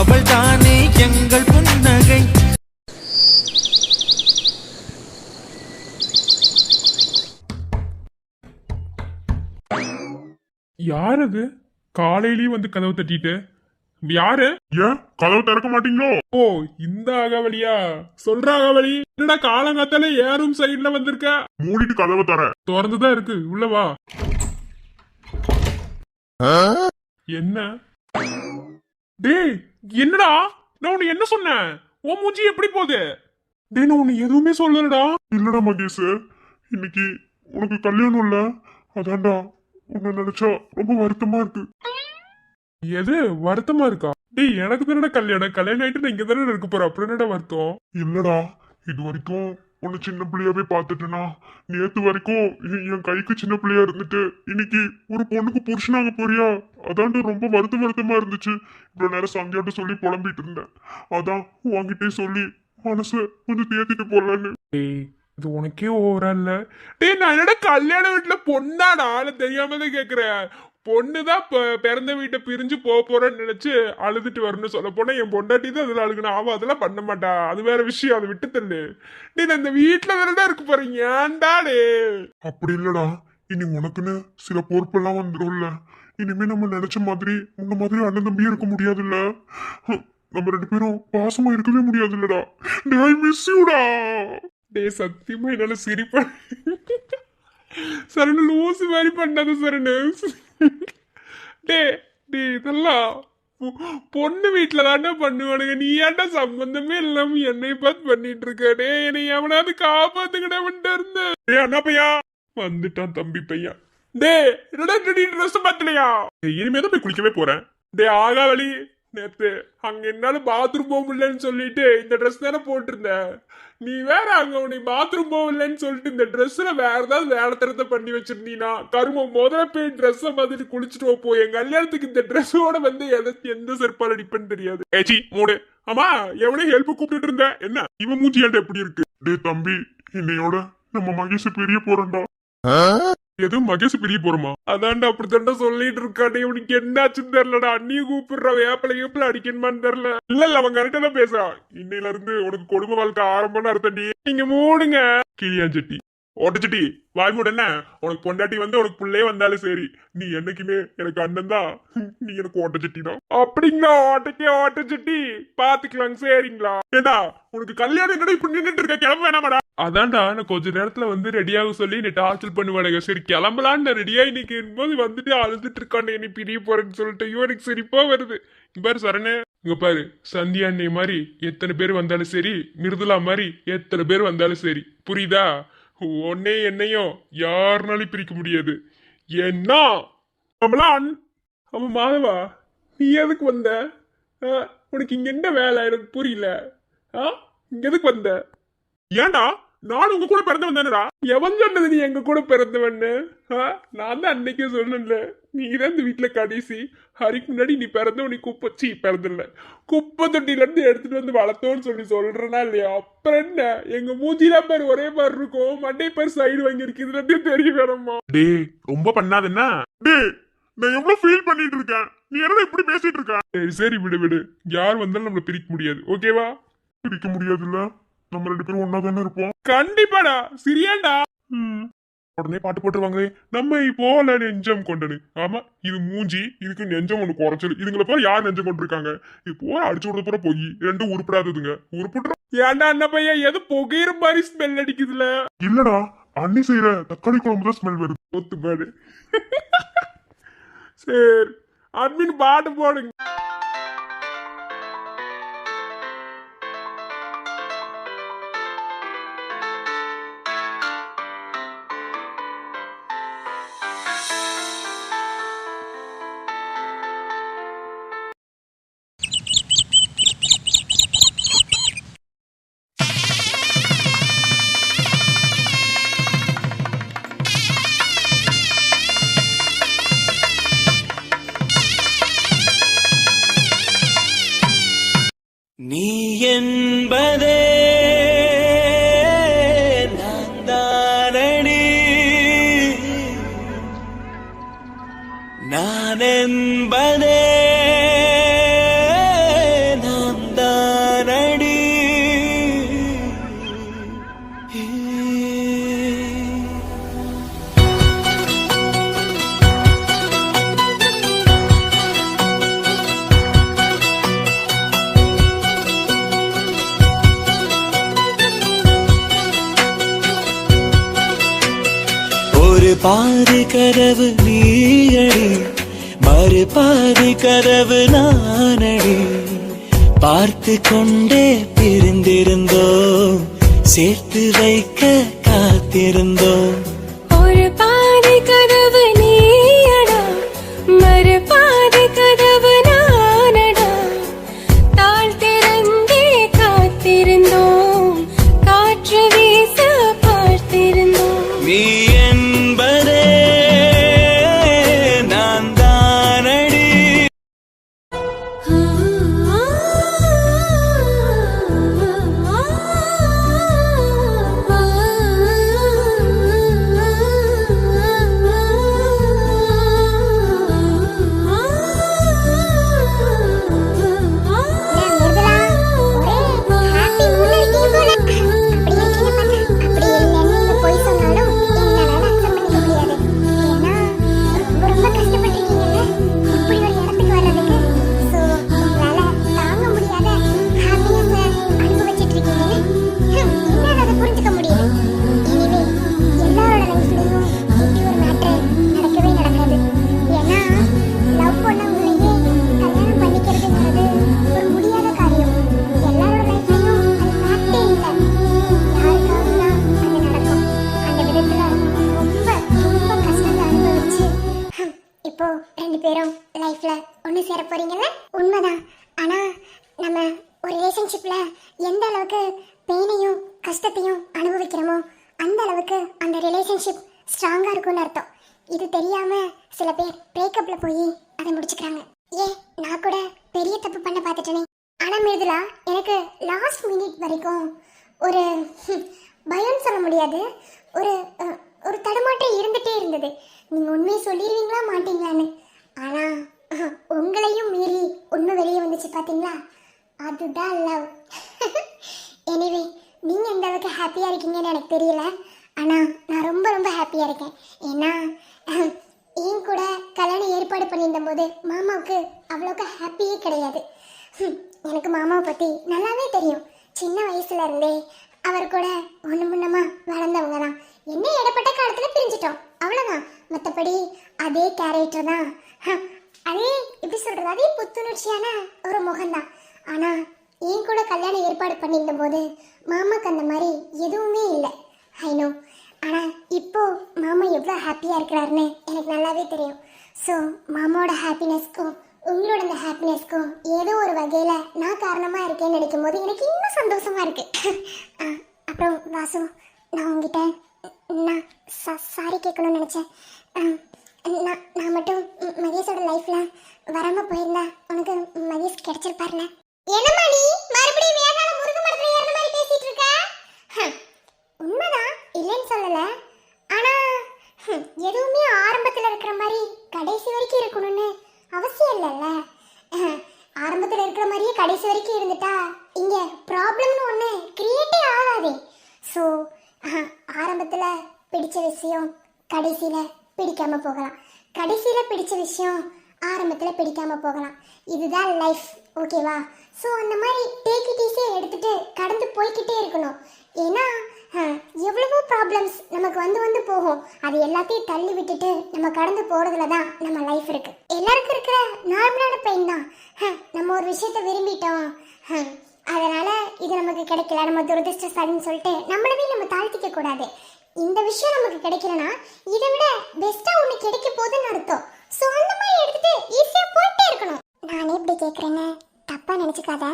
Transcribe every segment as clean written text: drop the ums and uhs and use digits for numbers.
அவள் தானே எங்கள் புன்னகை. யார் அது காலையிலயும் வந்து கதவு தட்டிட்டு? யாரு? ஏன் கதவு திறக்க மாட்டீங்களோ? ஓ, இந்த அகவலியா? சொல்ற அகவலி என்னடா காலங்காத்தால ஏறும் சைடுல வந்திருக்க? மூடிட்டு கதவை தர. திறந்துதான் இருக்கு, உள்ள வா. என்ன டேய், என்னடா நான் உன்னை என்ன சொன்னேன்? உன் மூஞ்சி எப்படி போகுது? டேய், நான் உன்னை எதுவுமே சொல்லலடா. இல்லடா மகேஷ், இன்னைக்கு உனக்கு கல்யாணம் இல்ல, அதான்டா உன்னை நினைச்சா ரொம்ப வருத்தமா இருக்கு. எது வருத்தமா இருக்கா? டேய், எனக்கு தானடா கல்யாணம். கல்யாணம் ஆயிட்டு நான் இங்க தானே இருக்க போறேன். அப்புறம் என்னடா வருத்தம்? இல்லடா, இது வரைக்கும் உன்னை சின்ன பிள்ளையாவே பாத்துட்டேனா. நேத்து வரைக்கும் என் கைக்கு சின்ன பிள்ளையா இருந்துட்டு இன்னைக்கு ஒரு பொண்ணுக்கு புருஷனாக போறியா, அதான்ட்டு ரொம்ப வருத்தமா இருந்துச்சு. இவ்வளவு நேரம் சந்தியாட்ட சொல்லி புலம்பிட்டு இருந்தேன். அதான் உன்கிட்டே சொல்லி மனச கொஞ்சம் தேத்திட்டு போலான்னு. டேய், இது உனக்கே ஓவரா இல்ல? டேய், நான் என்னடா கல்யாண வீட்டுல பொண்ணாடா? தெரியாம தான் கேக்குறேன். பொண்ணுதான் பிறந்த வீட்டை பிரிஞ்சு போறேன்னு நினைச்சு அழுதுட்டு வரணும்னு சொல்ல போனா என் பொண்டாட்டி தான் அதுல அழுகணும். அவ அதெல்லாம் பண்ண மாட்டா, அது வேற விஷயம். அதை விட்டு தள்ளு. நீ இந்த வீட்டுல தானடா இருக்க போறீங்க, ஏன்டாடே? அப்படி இல்லடா, இனி உனக்குன்னு சில பொறுப்பெல்லாம் வந்துடும்ல. இனிமே நம்ம நினைச்ச மாதிரி உன்ன மாதிரி அண்ணன் தம்பியும் இருக்க முடியாதுல்ல. நம்ம 2 பேரும் பாசமா இருக்கவே முடியாதுல்லடா. I miss யூடா. டேய், சத்தியமா என்னால சிரிப்பா சரணு லூசு மாதிரி பண்ணாத சரணு. டே டே, இதெல்லாம் பொண்ணு வீட்டுல தாண்டா பண்ணுவானுங்க. நீ ஏன்டா சம்பந்தமே இல்லாம என்னை பார்த்து பண்ணிட்டு இருக்க? டே, என்னை எவனாவது காப்பாத்துக்கிட்ட வந்துட்டு இருந்த. டே, அண்ணா பையா வந்துட்டான், தம்பி பையன். டே, என்னடா ட்ரெஸ் பாத்தலையா? இனிமே தான் போய் குளிக்கவே போறேன். டே ஆகாவளி, நேத்து அங்க என்னால பாத்ரூம் போக முடியலன்னு சொல்லிட்டு இந்த ட்ரெஸ் தானே போட்டிருந்த. நீ வேற அங்க உனக்கு பாத்ரூம் போகலன்னு சொல்லிட்டு இந்த ட்ரெஸ்ல வேற ஏதாவது வேலை தரத்தை பண்ணி வச்சிருந்தீனா கருமம். முதல்ல போய் ட்ரெஸ்ஸை மாதிரி குளிச்சுட்டு போ. என் கல்யாணத்துக்கு இந்த ட்ரெஸ்ஸோட வந்து எந்த செருப்பால் அடிப்பேன்னு தெரியாது. ஏச்சி மூடு. ஆமா, எவனையும் ஹெல்ப் கூப்பிட்டு இருந்த என்ன? இவன் மூஞ்சி ஏன்டா எப்படி இருக்கு? டே தம்பி, இன்னையோட நம்ம மகேஷ் பெரிய போறோம்டா. எதுவும் மகேஷ் பிரிய போறோமா? அதான்டா அப்படித்தாண்டா சொல்லிட்டு இருக்கானே. உனக்கு என்னாச்சுன்னு தெரியலடா. அண்ணிய கூப்பிடுற வேப்பல அடிக்கணுமான்னு தெரியல. இல்ல அவன் கரெக்டா தான் பேசுறான். இன்னையில இருந்து உனக்கு குடும்ப வாழ்க்கை ஆரம்பம்னு அர்த்தம்டி. நீங்க மூடுங்க. கிளியாஞ்சட்டி ஓட்டச்சட்டி வாய் மூட. என்ன உனக்கு பொண்டாட்டி வந்து உனக்கு பிள்ளையே வந்தாலும் சரி, நீ என்னைக்குமே எனக்கு அண்ணன் தான். நீ எனக்கு ஓட்டச்சட்டி தான். அப்படிங்களா? ஓட்டச்சட்டி பாத்துக்கலாம், சரிங்களா? ஏண்டா உனக்கு கல்யாணம் என்னடா இப்படி நின்றுட்டு இருக்க? கிளம்ப வேணாமாடா? அதான்டா நான் கொஞ்ச நேரத்துல வந்து ரெடியாக சொல்லி நீ டார்ச்சர் பண்ணுவானுங்க. சரி கிளம்பலான்னு ரெடியா இன்னைக்கு போது வந்துட்டு அழுதுட்டு இருக்கானே, நீ பிரிய போறேன்னு சொல்லிட்டு. ஐயோ, எனக்கு சிரிப்பா வருது. பாரு சரணு, இங்க பாரு, சந்தியா அண்ணி மாதிரி எத்தனை பேர் வந்தாலும் சரி, மிருதுலா மாதிரி எத்தனை பேர் வந்தாலும் சரி, புரியுதா? உன்னை என்னையும் யாருனாலும் பிரிக்க முடியாது. என்ன அவன் மாதவா, நீ எதுக்கு வந்த? உனக்கு இங்க என்ன வேலை எனக்கு புரியல. இங்க எதுக்கு வந்த? ஏன்டா நான் உங்க கூட பிறந்தவன் தானடா. எவன் சொன்னது நீ எங்க கூட பிறந்தவன்னு? நான் தான் அன்னைக்கே சொன்னேன்ல, நீ தான் இந்த வீட்டுல கடைசி. ஹரிக்கு முன்னாடி நீ பிறந்தவன். நீ பிறந்தில்ல, குப்பை தொட்டில இருந்து எடுத்துட்டு வந்து வளர்த்தோன்னு சொல்றேன்னா இல்லையா? அப்புறம் என்ன, எங்க மூஞ்சிலாம் பேர் ஒரே மாதிரி இருக்கும், மண்டை பேர் சைடு வாங்கிருக்கு. இதுல இருந்தே தெரிய வேணுமா? டே, ரொம்ப பண்ணாதுன்னா. டே, நான் எவ்வளவு ஃபீல் பண்ணிட்டு இருக்கேன், நீ என்ன இப்படி பேசிட்டு இருக்க? சரி விடு. யார் வந்தாலும் நம்மள பிரிக்க முடியாது, ஓகேவா? பிரிக்க முடியாதுல்ல, நம்ம 2 பேரும் ஒன்னா தானே இருப்போம். கண்டிப்பாடா, சரியாண்டா. உடனே பாட்டு போட்டுருவாங்களே, நம்ம போல நெஞ்சம் கொண்டனு. ஆமா, இது மூஞ்சி, இதுக்கு நெஞ்சம் ஒண்ணு குறைச்சல். இதுங்களை போல யார் நெஞ்சம் கொண்டிருக்காங்க? இது போல அடிச்சு விடுறது போற போய் ரெண்டும் உருப்படாததுங்க. உருப்பிட்டு ஏன்டா அண்ணா பையன் எது புகையிற மாதிரி ஸ்மெல் அடிக்குதுல? இல்லடா, அண்ணி செய்யற தக்காளி குழம்பு தான் ஸ்மெல் வருது. ஒத்து பாடு. சரி, அட்மின் பாட்டு போடுங்க. நீ என்பதே நான் தானடி, நான் என்பதே பாதி கதவு நீயடி, மறு பாதி கதவு நானடி. பார்த்து கொண்டே பிரிந்திருந்தோம், சேர்த்து வைக்க காத்திருந்தோம். ஒரு பாதி கதவு நீயடா, மறு பாதி கதவு நானடா. தாழ் திறந்தே காத்திருந்தோம், காற்று வீச பார்த்திருந்தோம். நீ என்பதே நான் தானடி. இப்போ ரெண்டு பேரும் லைஃப்ல ஒன்று சேர போறீங்கல்ல? உண்மைதான். ஆனா நம்ம ஒரு ரிலேஷன்ஷிப்ல எந்த அளவுக்கு பெயினையும் கஷ்டத்தையும் அனுபவிக்கிறோமோ அந்த அளவுக்கு அந்த ரிலேஷன்ஷிப் ஸ்ட்ராங்கா இருக்கும்னு அர்த்தம். இது தெரியாம சில பேர் பிரேக்கப்ல போய் அதை முடிச்சுக்கிறாங்க. நான் கூட பெரிய தப்பு பண்ண பார்த்துட்டேனே. ஆனா மிருதுலா, எனக்கு லாஸ்ட் மினிட் வரைக்கும் ஒரு பயம் சொல்ல முடியாது, ஒரு ஒரு தடுமாற்றம் இருந்துட்டே இருந்தது. நீங்க உண்மையை சொல்லிடுவீங்களா மாட்டீங்களான்னு. ஆனா உங்களையும் மீறி உண்மை வெளியே வந்துச்சு பாத்தீங்களா, அதுதான் லவ். எனிவே, நீங்க எந்த அளவுக்கு ஹாப்பியா இருக்கீங்கன்னு எனக்கு தெரியல, ஆனா நான் ரொம்ப ரொம்ப ஹாப்பியா இருக்கேன். ஏன்னா என் கூட கல்யாணம் ஏற்பாடு பண்ணியிருந்த போது மாமாவுக்கு அவ்வளோக்கு ஹாப்பியே கிடையாது. எனக்கு மாமாவை பத்தி நல்லாவே தெரியும். சின்ன வயசுல இருந்தே அவர் கூட ஒண்ணு முன்னமா வளர்ந்தவங்க தான். என்ன இடப்பட்ட காலத்துல பிரிஞ்சிட்டோம், அவ்வளவுதான். மற்றபடி அதே கேரக்டர் தான், அதே எப்படி சொல்றது, அதே புத்துணர்ச்சியான ஒரு முகம்தான். ஆனா என் கூட கல்யாணம் ஏற்பாடு பண்ணியிருந்த போது மாமாக்கு அந்த மாதிரி எதுவுமே இல்லை. ஐநோ. ஆனா இப்போ மாமா எவ்வளோ ஹாப்பியா இருக்கிறாருன்னு எனக்கு நல்லாவே தெரியும். ஸோ மாமாவோட ஹாப்பினஸ்க்கும் உங்களோட அந்த ஹாப்பினஸ்க்கும் ஏதோ ஒரு வகையில நான் காரணமா இருக்கேன்னு நினைக்கும் போது எனக்கு இன்னும் சந்தோஷமா இருக்கு. அப்புறம் வாசு, நான் உங்ககிட்ட நான் சாரி கேட்கணும்னு நினைச்சேன். நான் மட்டும் மகேஷோட லைஃப்ல வராம போயிருந்தா உனக்கு மகேஷ் கிடைச்சிருப்பாருல. என்னம்மா நீ மறுபடியும் வேகால முருக மரத்துல ஏறின மாதிரி பேசிட்டு இருக்க? உண்மைதான், இல்லைன்னு சொல்லல. ஆனா எதுவுமே ஆரம்பத்துல இருக்கிற மாதிரி கடைசி வரைக்கும் இருக்கணும்னு அவசியம் இல்லைல்ல. ஆரம்பத்துல இருக்கிற மாதிரியே கடைசி வரைக்கும் இருந்துட்டா இங்க ப்ராப்ளம்னு ஒண்ணு கிரியேட்டே ஆகாதே. ஸோ ஆரம்பத்துல பிடிச்ச விஷயம் கடைசியில பிடிக்காம போகலாம், கடைசியில பிடிச்ச விஷயம் ஆரம்பத்துல பிடிக்காம போகலாம். இதுதான் லைஃப், ஓகேவா? ஸோ அந்த மாதிரி டேக் இட் ஈஸியா எடுத்துட்டு கடந்து போய்கிட்டே இருக்கணும். ஏன்னா எவ்வளவோ ப்ராப்ளம்ஸ் நமக்கு வந்து போகும். அது எல்லாத்தையும் தள்ளி விட்டுட்டு நம்ம கடந்து போறதுல தான் நம்ம லைஃப் இருக்கு. எல்லாருக்கும் இருக்கிற நார்மலான பெயின் தான். நம்ம ஒரு விஷயத்த விரும்பிட்டோம், அதனால இது நமக்கு கிடைக்கல, நம்ம துரதிருஷ்டசாலின்னு சொல்லிட்டு நம்மளவே நம்ம தாழ்த்திக்க கூடாது. இந்த விஷயம் நமக்கு கிடைக்கலனா இதை விட பெஸ்டா ஒண்ணு கிடைக்க போகுதுன்னு அர்த்தம். ஸோ அந்த மாதிரி எடுத்துட்டு ஈஸியா போயிட்டே இருக்கணும். நானே இப்படி கேட்குறேன்னு தப்பா நினைச்சுக்காத.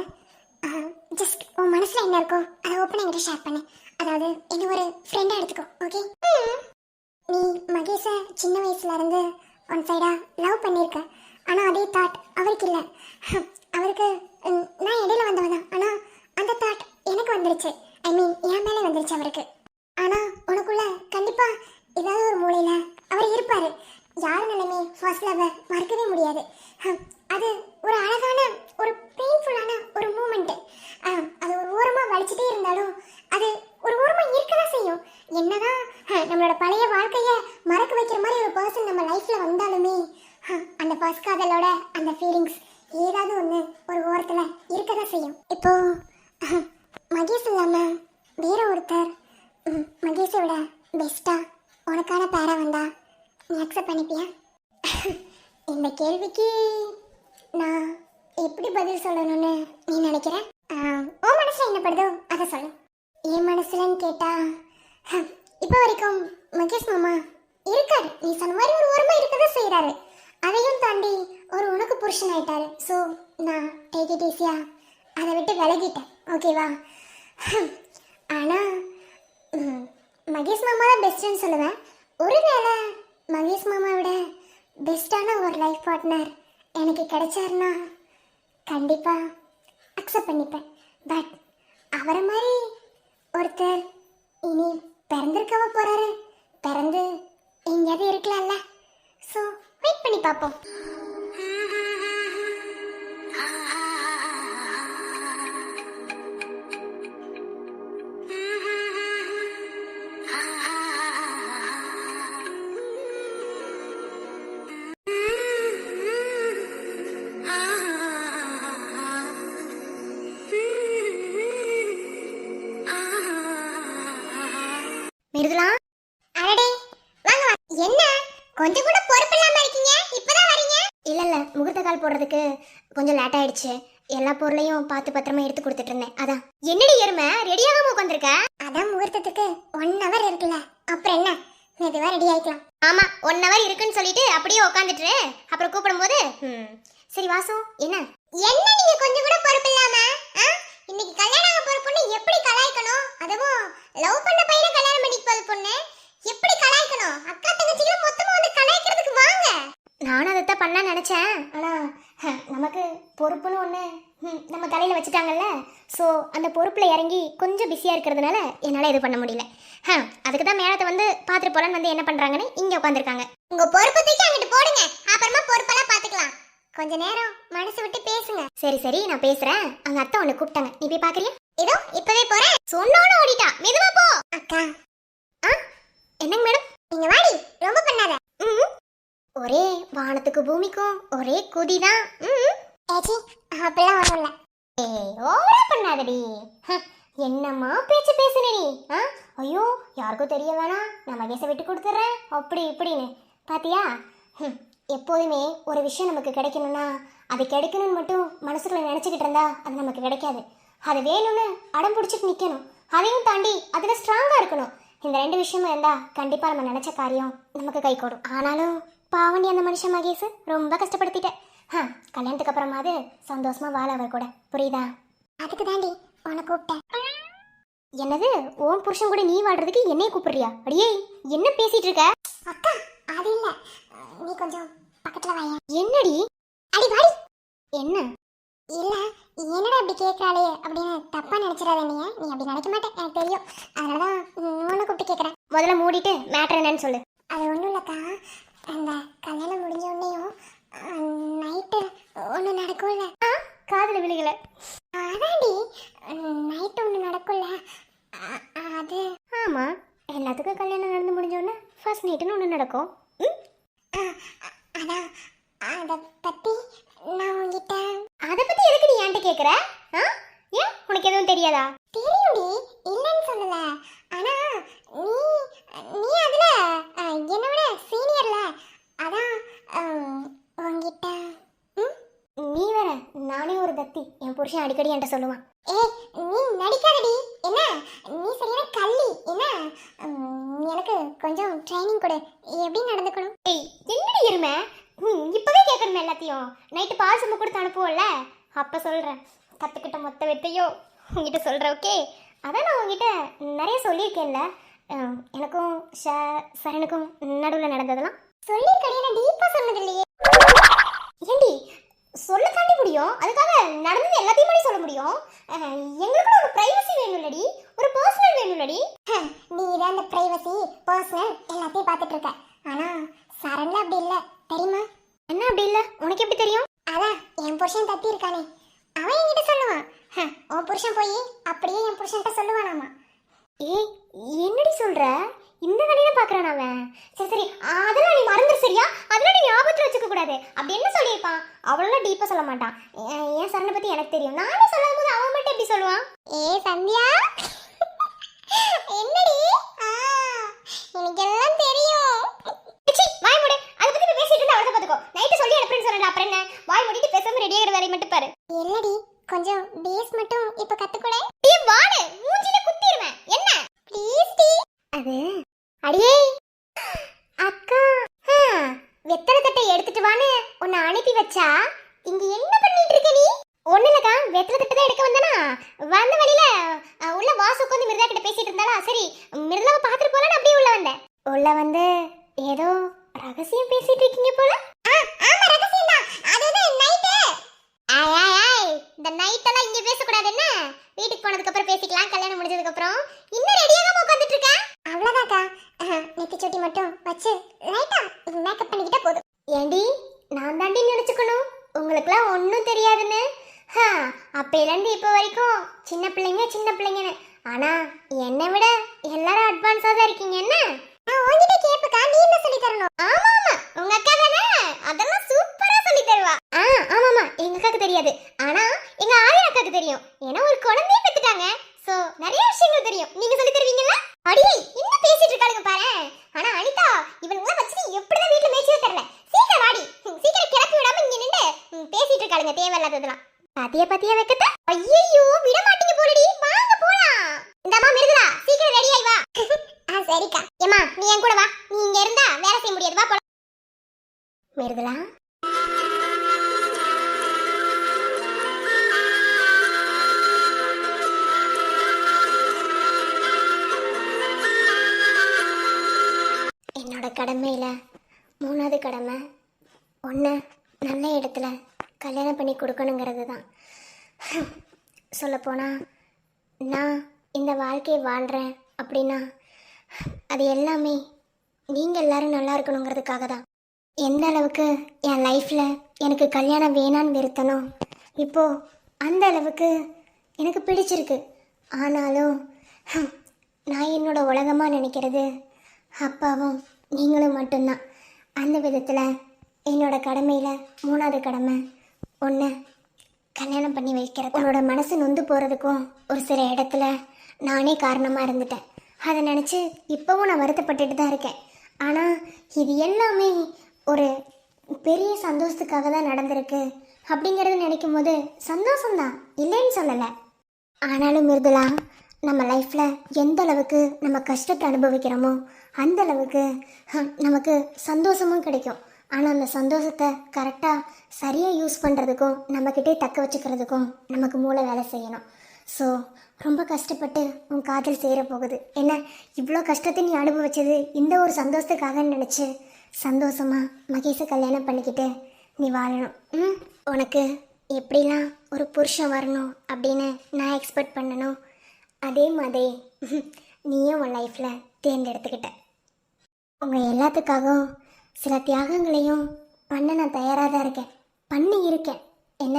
ஜஸ்ட் உன் மனசுல என்ன இருக்கோ அதை ஓப்பன் என்கிட்ட ஷேர் பண்ணு. அதாவது என்ன ஒரு ஃப்ரெண்டா எடுத்துக்கோ, ஓகே? நீ மகேஷை சின்ன வயசுல இருந்து ஒன் சைடா லவ் பண்ணியிருக்க. ஆனா அதே தாட் அவருக்கு இல்லை. அவருக்கு நான் இடையில வந்தவன் தான், ஆனா அந்த தாட் எனக்கு வந்துருச்சு. ஐ மீன் என் மேலே வந்துருச்சு அவருக்கு. ஆனா உனக்குள்ள கண்டிப்பா ஏதாவது ஒரு மூலையில அவர் இருப்பாரு. யாருனாலுமே ஃபர்ஸ்ட் லவ் மறக்கவே முடியாது. அது ஒரு அழகான ஒரு பெயின்ஃபுல்லான ஒரு மூமெண்ட். அது ஒரு ஓரமா வலிச்சுட்டே இருந்தாலும் அது ஒரு ஓரமா இருக்கதான் செய்யும். என்னதான் நம்மளோட பழைய வாழ்க்கைய மறக்க வைக்கிற மாதிரி ஒரு பர்சன் நம்ம லைஃப்ல வந்தாலுமே அந்த ஃபர்ஸ்ட் காதலோட அந்த ஃபீலிங்ஸ் ஏதாவது ஒன்று ஒரு ஓரத்துல இருக்கதான் செய்யும். இப்போ மகேஷ் இல்லாம வேற ஒருத்தர் மகேஷோட பெஸ்டா உனக்கான பேரா வந்தா நீ அக்செப்ட் பண்ணிப்பியா? இந்த கேள்விக்கு நான் எப்படி பதில் சொல்லணும்னு நீ நினைக்கிற? உன் மனசுல என்ன படுதோ அதை சொல்லு. என் மனசுலன்னு கேட்டா இப்போ வரைக்கும் மகேஷ் மாமா இருக்காரு. நீ சொன்ன மாதிரி ஒரு ஓரமா இருக்கதான் செய்யறாரு. அதையும் தாண்டி ஒரு உனக்கு புருஷன் ஆயிட்டாரு. ஸோ நான் டேக் இட் ஈஸியா அதை விட்டு விலகிட்டேன். ஓகேவா? ஆனா மகேஷ் மாமா தான் பெஸ்ட்னு சொல்லுவேன். ஒருவேளை மகேஷ் மாமா விட பெஸ்டான ஒரு லைஃப் பார்ட்னர் எனக்கு கிடைச்சாருன்னா கண்டிப்பா அக்செப்ட் பண்ணிப்பேன். பட் அவரை மாதிரி ஒருத்தர் இனி பிறந்திருக்கவ போறாரு. பிறந்து எங்கேயாவது இருக்கலாம்ல. ஸோ வெயிட் பண்ணி பார்ப்போம். மிருதுலா, அடடே வாங்க. என்ன கொஞ்சம் கூட பொறுப்பு இல்லாம இருக்கீங்க? இப்பதான் வரீங்க? இல்ல முகூர்த்த கால் போடுறதுக்கு கொஞ்சம் லேட் ஆயிடுச்சு. எல்லா பொருளையும் பார்த்து பத்திரமா எடுத்து கொடுத்துட்டு இருந்தேன். அதான். என்னடி எருமை ரெடியாகாம உட்காந்துருக்க? அதான் முகூர்த்தத்துக்கு 1 hour இருக்குல்ல, அப்புறம் என்ன மெதுவா ரெடி ஆயிக்கலாம். ஆமா 1 hour இருக்குன்னு சொல்லிட்டு அப்படியே உட்காந்துட்டு அப்புறம் கூப்பிடும் போது சரி வாசு என்ன நீங்க கொஞ்சம் கூட பொறுப்பு இல்லாம இன்னைக்கு கல்யாணம் ஆக போற பொண்ணு எப்படி கலாய்க்கணும்? அதுவும் லவ் பண்ண பையனை கல்யாணம் பண்ணிக்க போற பொண்ணு எப்படி கலாய்க்கணும்? அக்கா தங்கச்சிகளை மொத்தமா வந்து கலாய்க்கிறதுக்கு வாங்க. நானும் அதைத்தான் பண்ண நினைச்சேன். ஆனா நமக்கு பொறுப்புன்னு ஒண்ணு நம்ம தலையில வச்சுட்டாங்கல்ல. ஸோ அந்த பொறுப்புல இறங்கி கொஞ்சம் பிஸியா இருக்கிறதுனால என்னால இது பண்ண முடியல. அதுக்கு தான் மேடத்தை வந்து பாத்துட்டு போலன்னு வந்து என்ன பண்றாங்கன்னு இங்க உட்காந்துருக்காங்க. உங்க பொறுப்பு தூக்கி அங்கிட்டு போடுங்க, அப்புறமா பொறுப்பெல்லாம் பாத்துக்கலாம். கொஞ்ச நேரம் மனசு விட்டு பேசுங்க. சரி சரி நான் பேசுறேன். அங்க அத்தை உன்னை கூப்பிட்டாங்க, நீ போய் பாக்குறியா? இதோ இப்பவே போறேன். சொன்னோட ஓடிட்டா, மெதுவா போ. அக்கா என்னங்க மேடம்? நீங்க வாடி, ரொம்ப பண்ணாத. ஒரே வானத்துக்கு பூமிக்கும் ஒரே குதிதான். ஏச்சி அப்பெல்லாம் வரல. ஓவரா பண்ணாதடி. என்னம்மா பேச்சு பேசுன நீ? ஐயோ யாருக்கும் தெரிய வேணாம், நான் மகேஷை விட்டு கொடுத்துட்றேன் அப்படி இப்படின்னு பாத்தியா? எப்போதுமே ஒரு விஷயம் நமக்கு கிடைக்கணும்னா அது கிடைக்கணும்னு மட்டும் மனசுக்குள்ள நினைச்சுக்கிட்டு இருந்தா அது நமக்கு கிடைக்காது. அது வேணும்னு அடம் பிடிச்சிட்டு நிக்கணும். அதையும் தாண்டி அதுல ஸ்ட்ராங்கா இருக்கணும். இந்த 2 விஷயமும் இருந்தா கண்டிப்பா நம்ம நினைச்ச காரியம் நமக்கு கை கூடும். ஆனாலும் பாவண்டி அந்த மனுஷன் மகேஷ் ரொம்ப கஷ்டப்படுத்திட்டேன். கல்யாணத்துக்கு அப்புறமாவது சந்தோஷமா வாழ அவர் கூட, புரியுதா? அதுக்கு தாண்டி உன்னை கூப்பிட்டேன். என்னது ஓம் புருஷன் கூட நீ வாழ்றதுக்கு என்னைய கூப்பிடுறியா? அடியே என்ன பேசிட்டு இருக்க? அக்கா அது இல்ல, நீ கொஞ்சம் பக்கத்துல வாயா. என்னடி? அடி வாடி. என்ன? இல்ல என்னடா அப்படி கேட்கறாளே அப்படின்னு தப்பா நினைச்சிடாத. நீ அப்படி நினைக்க மாட்டேன், எனக்கு தெரியும். அதனாலதான் உன்னை கூப்பிட்டு கேட்கறேன். முதல்ல மூடிட்டு மேட்டர் என்னன்னு சொல்லு. அது ஒண்ணும் இல்லக்கா, அந்த கல்யாணம் முடிஞ்ச உடனேயும் நைட்டு ஒண்ணு நடக்கும்ல. காதல விழுகல. அதாண்டி நைட்டு ஒண்ணு நடக்கும்ல அது. ஆமா எல்லாத்துக்கும் கல்யாணம் நடந்து முடிஞ்ச உடனே ஃபர்ஸ்ட் நைட்டுன்னு ஒண்ணு நடக்கும். அதான் அத பத்தி நான் உன்கிட்ட. அத பத்தி எதுக்கு நீ என்கிட்ட கேக்குற? ஏன் உனக்கு எதுவும் தெரியாதா? தெரியும்டி, இல்லன்னு சொல்லல. ஆனா நீ அதுல என்னோட சீனியர்ல, அதான் உன்கிட்ட. நீ வேற, நானே ஒரு பக்தி. என் புருஷன் அடிக்கடி என்கிட்ட சொல்லுவான், நீ நடிக்காதடி, என்ன நீ சரியான கள்ளி, என்ன எனக்கு கொஞ்சம் ட்ரைனிங் கொடு, எப்படி நடந்துக்கணும். என்னடி இருமை இப்பவே கேட்கணுமே எல்லாத்தையும். நைட்டு பால் சும்மா கொடுத்து அனுப்புவோம்ல, அப்ப சொல்றேன். கத்துக்கிட்ட மொத்த வித்தையோ உங்ககிட்ட சொல்றேன். ஓகே, அதான் நான் உங்ககிட்ட நிறைய சொல்லியிருக்கேன்ல. எனக்கும் சரணுக்கும் நடுவில் நடந்ததெல்லாம் சொல்லியிருக்கேன். நான் டீப்பா சொன்னது இல்லையே. ஏண்டி சொல்ல தாண்டி முடியும், அதுக்காக நடந்தது எல்லாத்தையும் மாதிரி சொல்ல முடியும். எங்களுக்கும் ஒரு பிரைவசி வேணும்லடி, ஒரு பர்சனல் வேணும்லடி. நீ தான் அந்த பிரைவசி பர்சனல் எல்லாத்தையும் பார்த்துட்டு இருக்க. ஆனா சரண்ல அப்படி இல்ல, தெரியுமா? என்ன அப்படி இல்ல? உனக்கு எப்படி தெரியும்? அதான் என் புருஷன் தப்பி இருக்கானே, அவன் என்கிட்ட சொல்லுவான். உன் புருஷன் போய் அப்படியே என் புருஷன்கிட்ட சொல்லுவானாமா. ஏய் என்னடி சொல்ற? இந்த வேலையில பாக்குறான் அவன். சரி சரி அதெல்லாம் நீ மறந்துரு, சரியா? அதெல்லாம் நீ ஞாபகத்துல வச்சுக்க கூடாது. அப்படி என்ன சொல்லியிருப்பான்? அவ்வளோ டீப்பா சொல்ல மாட்டான். என் சரணை பத்தி எனக்கு தெரியும். நானே சொல்லும் போது அவன் மட்டும் எப்படி சொல்லுவான்? சந்தியா என்னடி எனக்கு எல்லாம் தெரியும். வாய் நைட்டு சொல்லி அனுப்புறேன்னு சொன்னேன். அப்புறம் என்ன வாய் மூடிட்டு பேசாம ரெடி ஆகிற வேலையை மட்டும் பாரு. இல்லடி கொஞ்சம் பேஸ் மட்டும் இப்ப கத்துக்கூட. டீ வாடு மூஞ்சில குத்திடுவேன். என்ன ப்ளீஸ் டி. அது அடியே அக்கா வெத்தலை தட்டை எடுத்துட்டு வான்னு உன்னை அனுப்பி வச்சா இங்க என்ன பண்ணிட்டு இருக்க நீ? ஒண்ணு இல்லக்கா, வெத்தலை தட்டை தான் எடுக்க வந்தனா. வந்த வழியில உள்ள வாசு உட்காந்து மிருதா கிட்ட பேசிட்டு இருந்தாளா, சரி மிருதாவை பார்த்துட்டு போலான்னு அப்படியே உள்ள வந்தேன். உள்ள வந்து ஏதோ ரகசியம் பேசிட்டு இருக்கீங்க போல. ஆமா ரகசியம் தான். அதுதான் நைட். இந்த நைட் எல்லாம் இங்க பேசக்கூடாது. என்ன வீட்டுக்கு போனதுக்கு அப்புறம் பேசிக்கலாம், கல்யாணம் முடிஞ்சதுக்கு அப்புறம். இன்னும் ரெடியாகாம உட்கார்ந்துட்டு இருக்க? அவ்வளவுதாக்கா, நெத்தி சொட்டி மட்டும் வச்சு லைட்டா மேக்கப் பண்ணிக்கிட்டா போதும். ஏண்டி நான் தாண்டி நினைச்சுக்கணும் உங்களுக்குலாம் ஒன்றும் தெரியாதுன்னு. அப்பையிலேருந்து இப்போ வரைக்கும் சின்ன பிள்ளைங்கன்னு. ஆனா என்னை விட எல்லாரும் அட்வான்ஸா தான் இருக்கீங்க. என்ன உங்ககிட்ட கேப்புக்கா, நீ என்ன சொல்லி தரணும்? ஆமா உங்க அக்கா தானே, அதெல்லாம் சூப்பரா சொல்லி தருவா. ஆமாமா எங்க அக்காக்கு தெரியாது, ஆனா எங்க ஆயா அக்காக்கு தெரியும். ஏன்னா ஒரு குழந்தைய பெத்துட்டாங்க. சோ நிறைய விஷயங்கள் தெரியும். நீங்க சொல்லி தருவீங்களா? அடியே என்ன பேசிட்டு இருக்காளுங்க பாரு. ஆனா அனிதா இவனுங்களாம் வச்சு எப்படிதான் வீட்டுல மேய்ச்சவே தெரியல. சீக்கிரம் வாடி, சீக்கிரம் கிளப்பி விடாம இங்க நின்று பேசிட்டு இருக்காளுங்க தேவையில்லாததெல்லாம். பாத்தியா வைக்கத்த. ஐயோ விட மாட்டீங்க போலடி. வாங்க போலாம். இந்தம்மா மிருதுலா சீக்கிரம் ரெடி ஆயி வா. சரிக்கா. ஏமா நீ என் கூட வா, நீ இங்க இருந்தா வேலை செய்ய முடியாது. வா போலாம். மிருதுலா என்னோட கடமையில 3வது கடமை ஒன்று நல்ல இடத்துல கல்யாணம் பண்ணி கொடுக்கணுங்கிறது தான். சொல்லப்போனால் நான் இந்த வாழ்க்கையை வாழ்கிறேன் அப்படின்னா அது எல்லாமே நீங்கள் எல்லாரும் நல்லா இருக்கணுங்கிறதுக்காக தான். எந்த அளவுக்கு என் லைஃப்பில் எனக்கு கல்யாணம் வேணான்னு வெறுத்தனோ, இப்போது அந்த அளவுக்கு எனக்கு பிடிச்சிருக்கு. ஆனாலும் நான் என்னோட உலகமாக நினைக்கிறது அப்பாவும் நீங்களும் மட்டும்தான். அந்த விதத்தில் என்னோட கடமையில் 3வது கடமை ஒன்று கல்யாணம் பண்ணி வைக்கிறது. உன்னோட மனசு நொந்து போகிறதுக்கும் ஒரு சில இடத்துல நானே காரணமாக இருந்துட்டேன். அதை நினச்சி இப்போவும் நான் வருத்தப்பட்டுட்டு தான் இருக்கேன். ஆனால் இது எல்லாமே ஒரு பெரிய சந்தோஷத்துக்காக தான் நடந்திருக்கு அப்படிங்கிறத நினைக்கும் போது சந்தோஷம்தான், இல்லைன்னு சொல்லலை. ஆனாலும் மிருதுலா, நம்ம லைஃப்பில் எந்த அளவுக்கு நம்ம கஷ்டத்தை அனுபவிக்கிறோமோ அந்த அளவுக்கு நமக்கு சந்தோஷமும் கிடைக்கும். ஆனால் அந்த சந்தோஷத்தை கரெக்டாக சரியாக யூஸ் பண்ணுறதுக்கும் நம்மக்கிட்டே தக்க வச்சுக்கிறதுக்கும் நமக்கு மூளை வேலை செய்யணும். ஸோ ரொம்ப கஷ்டப்பட்டு உன் காதல் சேர போகுது. என்ன இவ்வளோ கஷ்டத்தை நீ அனுபவிச்சது இந்த ஒரு சந்தோஷத்துக்காக நினச்சி சந்தோஷமாக மகேஷை கல்யாணம் பண்ணிக்கிட்டு நீ வாழணும். உனக்கு எப்படிலாம் ஒரு புருஷன் வரணும் அப்படின்னு நான் எக்ஸ்பெக்ட் பண்ணணும், அதே மாதிரி நீயும் உன் லைஃப்பில் தேர்ந்தெடுத்துக்கிட்ட. உங்கள் எல்லாத்துக்காகவும் சில தியாகங்களையும் பண்ண நான் தயாராக தான் இருக்கேன், பண்ணி இருக்கேன். என்ன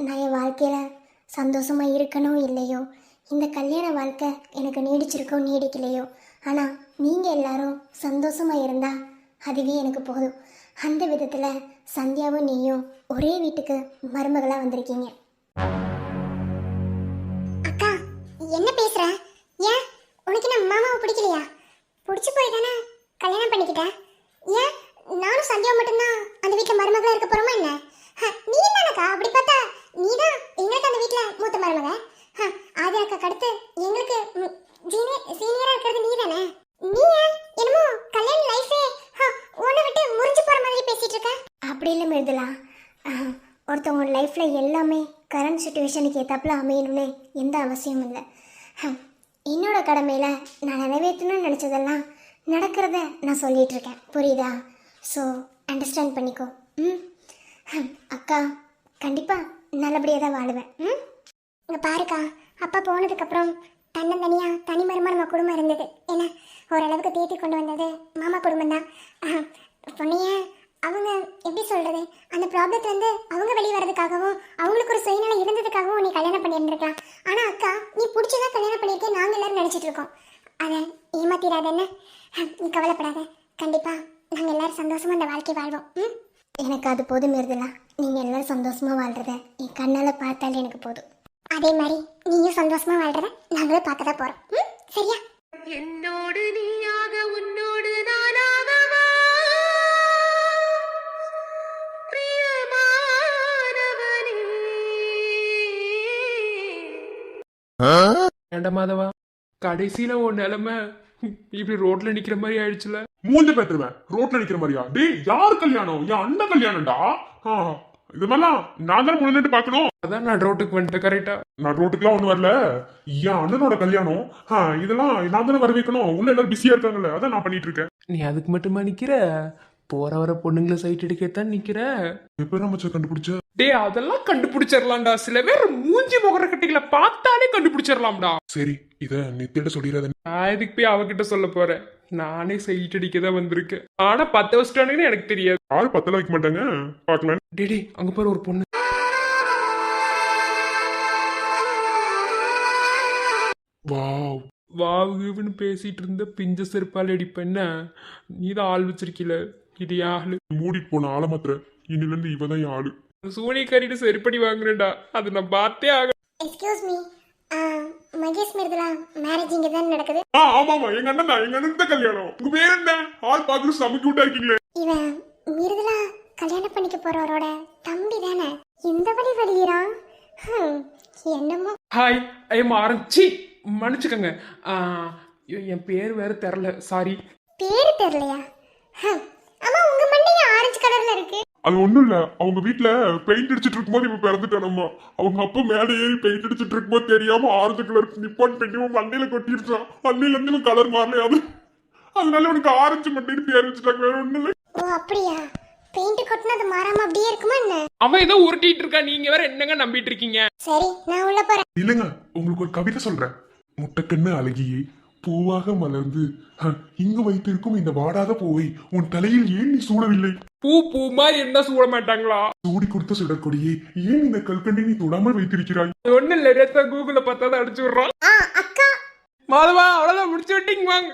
நான் என் வாழ்க்கையில் சந்தோஷமாக இருக்கணும் இல்லையோ, இந்த கல்யாண வாழ்க்கை எனக்கு நீடிச்சிருக்கோ நீடிக்கலையோ, ஆனால் நீங்கள் எல்லாரும் சந்தோஷமாக இருந்தால் அதுவே எனக்கு போதும். அந்த விதத்தில் சந்தியாவும் நீயும் ஒரே வீட்டுக்கு மருமகளாக வந்திருக்கீங்க. அக்கா என்ன பேசுற? ஏன் உனக்கு நம்ம மாமாவை பிடிக்கலையா? பிடிச்சி போய் தானே கல்யாணம் பண்ணிக்கிட்டேன். ஏன் நானும் சந்தியாவும் மட்டும்தான் அந்த வீட்டில் மருமகளாக இருக்க போகிறோமா என்ன? நீ தானக்கா? அப்படி பார்த்தா நீ தான் எங்களுக்கு அந்த வீட்டில் மூத்த மருமக. ஆதி அக்காக்கு அடுத்து எங்களுக்கு சீனியராக இருக்கிறது நீ தானே. நீ என்னமோ கல்யாண லைஃபே உன்னை விட்டு முறிஞ்சு போகிற மாதிரி பேசிகிட்டு இருக்க. அப்படி இல்லை மிருதுலா, ஒருத்தவங்க லைஃப்பில் எல்லாமே கரண்ட் சுச்சுவேஷனுக்கு ஏற்றாப்புல அமையணும்னு எந்த அவசியமும் இல்லை. என்னோட கடமையில் நான் நிறைவேற்றணும்னு நினச்சதெல்லாம் நடக்கிறத நான் சொல்லிகிட்டு இருக்கேன், புரியுதா? ஸோ அண்டர்ஸ்டாண்ட் பண்ணிக்கோ. அக்கா கண்டிப்பாக நல்லபடியாக தான் வாழுவேன். இங்கே பாருக்கா, அப்பா போனதுக்கப்புறம் தன்னந்தனியாக தனி மருமா நம்ம குடும்பம் இருந்தது. ஏன்னா ஓரளவுக்கு தேத்தி கொண்டு வந்தது மாமா குடும்பம் தான். பொண்ணைய அவங்க எப்படி சொல்கிறது, அந்த ப்ராப்ளத்துலேருந்து அவங்க வெளியே வர்றதுக்காகவும் அவங்களுக்கு ஒரு சுயநிலை இருந்ததுக்காகவும் நீ கல்யாணம் பண்ணியிருந்துருக்கலாம். ஆனால் அக்கா நீ பிடிச்சதான் கல்யாணம் பண்ணியிருக்கேன் நாங்கள் எல்லோரும் நினச்சிட்டு இருக்கோம். அதை ஏமாத்திராத என்ன, நீ கவலைப்படாத. கண்டிப்பாக நாங்கள் எல்லோரும் சந்தோஷமாக அந்த வாழ்க்கை வாழ்வோம். எனக்கு அது போதும் இருந்தல, நீங்கள் எல்லோரும் சந்தோஷமாக வாழ்கிறத என் கண்ணால் பார்த்தாலே எனக்கு போதும். அதே மாதிரி நீயும் சந்தோஷமாக வாழ்கிறத நாங்களும் பார்க்க தான் போகிறோம். சரியா? என்னோடு நீயாக உன்னோடு நானாகவா, ஏண்டா மாதவா கடைசியில உன் நிலைமை இப்படி ரோட்ல நிக்கிற மாதிரி ஆயிடுச்சுல. மூஞ்ச பெற்றுவேன் ரோட்ல நிக்கிற மாதிரியா? டேய் யார் கல்யாணம்? என் அண்ணன் கல்யாணம்டா. இது மாதிரிலாம் நான் தானே முன்னிட்டு பாக்கணும். அதான் நான் ரோட்டுக்கு வந்துட்டேன் கரெக்டா. நான் ரோட்டுக்குலாம் ஒண்ணு வரல. என் அண்ணனோட கல்யாணம். இதெல்லாம் நான் தானே வர வைக்கணும். உள்ள எல்லாரும் பிஸியா இருக்காங்கல்ல, அதான் நான் பண்ணிட்டு இருக்கேன். நீ அதுக்கு மட்டுமா நிக்கிற? போற வர பொண்ணுங்களை சைட் எடுக்கத்தான் நிக்கிற. எப்ப மச்சான் கண்டுபிடிச்ச? டே அதெல்லாம் கண்டுபிடிச்சிடலாம்டா. சில பேர் மூஞ்சி முகர கட்டிகளை பார்த்தாலே கண்டுபிடிச்சிடலாம்டா. சரி இத நித்தியிட்ட சொல்லிடாத. நான் இதுக்கு போய் அவகிட்ட சொல்ல போறேன். நானே சைட் அடிக்க தான் வந்திருக்கேன். ஆனா 10 வருஷம் எனக்கு தெரியாது. யாரும் 10 வைக்க மாட்டாங்க. பாக்கலாம். டேடி அங்க பாரு ஒரு பொண்ணு. வாவ் வாவுன்னு பேசிட்டு இருந்த பிஞ்ச செருப்பால் அடிப்பேன்ன. நீதான் ஆள் வச்சிருக்கீல. இது ஆளு மூடிட்டு போன ஆள மாத்திர. இன்னில இருந்து இவதான் என் ஆளு. சூனியக்காரிட்டு செருப்படி வாங்குறேன்டா. அது நான் பார்த்தே ஆக. Excuse me, Mahesh Mridula marriage இங்க தான் நடக்குது. ஆமாமா எங்க அண்ணன் தான். எங்க அண்ணன் தான் கல்யாணம். உங்க பேர் என்ன? ஆள் பாக்குறது செம கியூட்டா இருக்கீங்களே. இவன் மிருதுலா கல்யாணம் பண்ணிக்க போறவரோட தம்பி தானே? இந்த வழி வலிகிறான். என்னமோ. Hi I am orange. மன்னிச்சுக்கோங்க. என் பேர் வேற தெரில. சாரி. பேரு தெரியலையா? ஆமா உங்க மண்டைய ஆரஞ்சு கலர்ல இருக்கு. அது ஒண்ணும் இல்ல. அவங்க வீட்டுல பெயிண்ட் அடிச்சிட்டு இருக்கும்போது இப்ப பிறந்துட்டானம்மா. அவங்க அப்பா மேல ஏறி பெயிண்ட் அடிச்சிட்டு இருக்கும்போது தெரியாம ஆரஞ்சு கலர் நிப்பான் பண்ணி மண்டையில கொட்டிருச்சான். மண்டையில இருந்து கலர் மாறலையாது. அதனால உனக்கு ஆரஞ்சு மண்டைன்னு பேர் வச்சுட்டாங்க. வேற ஒண்ணும் இல்லை. ஓ அப்படியா? பெயிண்ட் கொட்டினது மாறாம அப்படியே இருக்குமா என்ன? அவன் ஏதோ உருட்டிட்டு இருக்கா. நீங்க வேற என்னங்க நம்பிட்டு இருக்கீங்க? சரி நான் உள்ள போறேன். இல்லங்க உங்களுக்கு ஒரு கவிதை சொல்றேன். முட்டைக்கண்ணு அழகியே பூவாக மலர்ந்து இங்கு வைத்திருக்கும் இந்த வாடாத பூவை உன் தலையில் ஏன் நீ சூடவில்லை? பூ மாதிரி என்ன சூட மாட்டாங்களா? சூடி கொடுத்த சுடற்கொடியே ஏன் இந்த கல்கண்டை நீ தொடாமல் வைத்திருக்கிறாய்? ஒண்ணு இல்ல. ரேத்தா கூகுள்ல பார்த்தாதான் அடிச்சு விடுறான். அக்கா மாதவா அவ்வளவுதான் முடிச்சு விட்டீங்க. வாங்க.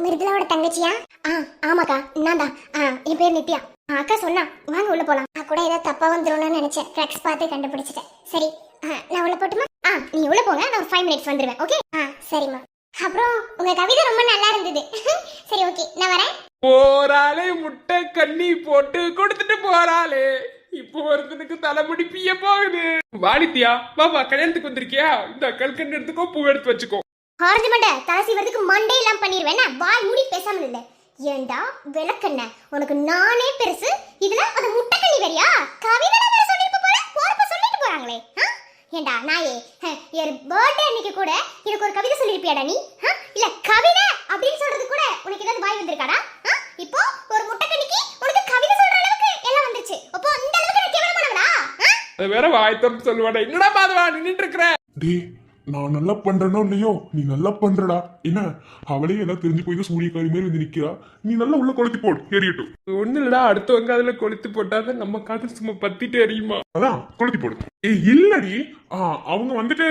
மிருதுலாவோட தங்கச்சியா? ஆமாக்கா நான் தான். என் பேர் நித்யா. அக்கா சொன்னா வாங்க உள்ள போலாம். நான் கூட ஏதோ தப்பா வந்துரும்னு நினைச்சேன். ஃபிளக்ஸ் பார்த்து கண்டுபிடிச்சிட்டேன். சரி நான் உள்ள போட்டுமா? நீ உள்ள போங்க. நான் ஒரு 5 மினிட்ஸ் வந்துருவேன். ஓகே? சரிம்மா. அப்புறம் உங்க கவிதை ரொம்ப நல்லா இருந்தது. சரி ஓகே நான் வரேன். போறாளே முட்டை கண்ணி போட்டு கொடுத்துட்டு போறாளே. இப்போ ஒருத்தனுக்கு தலைமுடி பிய போகுது. வாலித்தியா பாபா கல்யாணத்துக்கு வந்திருக்கியா? இந்த கல்கண்டு எடுத்துக்கோ, பூ எடுத்து வச்சுக்கோ. ஆரஞ்சு மண்டை தலசி வரதுக்கு மண்டே எல்லாம் பண்ணிடுவேன். வாய் மூடி பேசாமல் இல்லை. ஏண்டா விளக்கண்ண உனக்கு நானே பெருசு. இதுல அது முட்டைக்கண்ணி வரியா? கவிதை வேற சொல்லிட்டு போற. போறப்ப சொல்லிட்டு போறாங்களே. ஏண்டா நாயே, என் பர்த்டே அன்னைக்கு கூட எனக்கு ஒரு கவிதை சொல்லிருப்பியாடா நீ? இல்ல கவிதை அப்படின்னு சொல்றது கூட உனக்கு ஏதாவது வாய் வந்திருக்காடா? இப்போ ஒரு முட்டைக்கண்ணிக்கு உனக்கு கவிதை சொல்ற அளவுக்கு எல்லாம் வந்துச்சு. அப்போ இந்த அளவுக்கு நான் கேவலமானவடா? அது வேற வாய் தப்பு சொல்லுவாடா. என்னடா மாதவா நின்னுட்டு இருக்கற? டேய் நான் நல்லா பண்றேனோ இல்லையோ நீ நல்லா பண்றடா. என்ன அவளே எல்லாம் தெரிஞ்சு போய் சூரியக்காரி மாதிரி வந்து நிக்கிறா. நீ நல்லா உள்ள கொளுத்தி போடு ஏறியட்டும். ஒண்ணு இல்லடா. அடுத்தவங்க அதுல கொளுத்து போட்டாதான் நம்ம காது சும்மா பத்திட்டு எரியுமா? அதான் கொளுத்தி போடு. இல்லடி அவங்க வந்துட்டு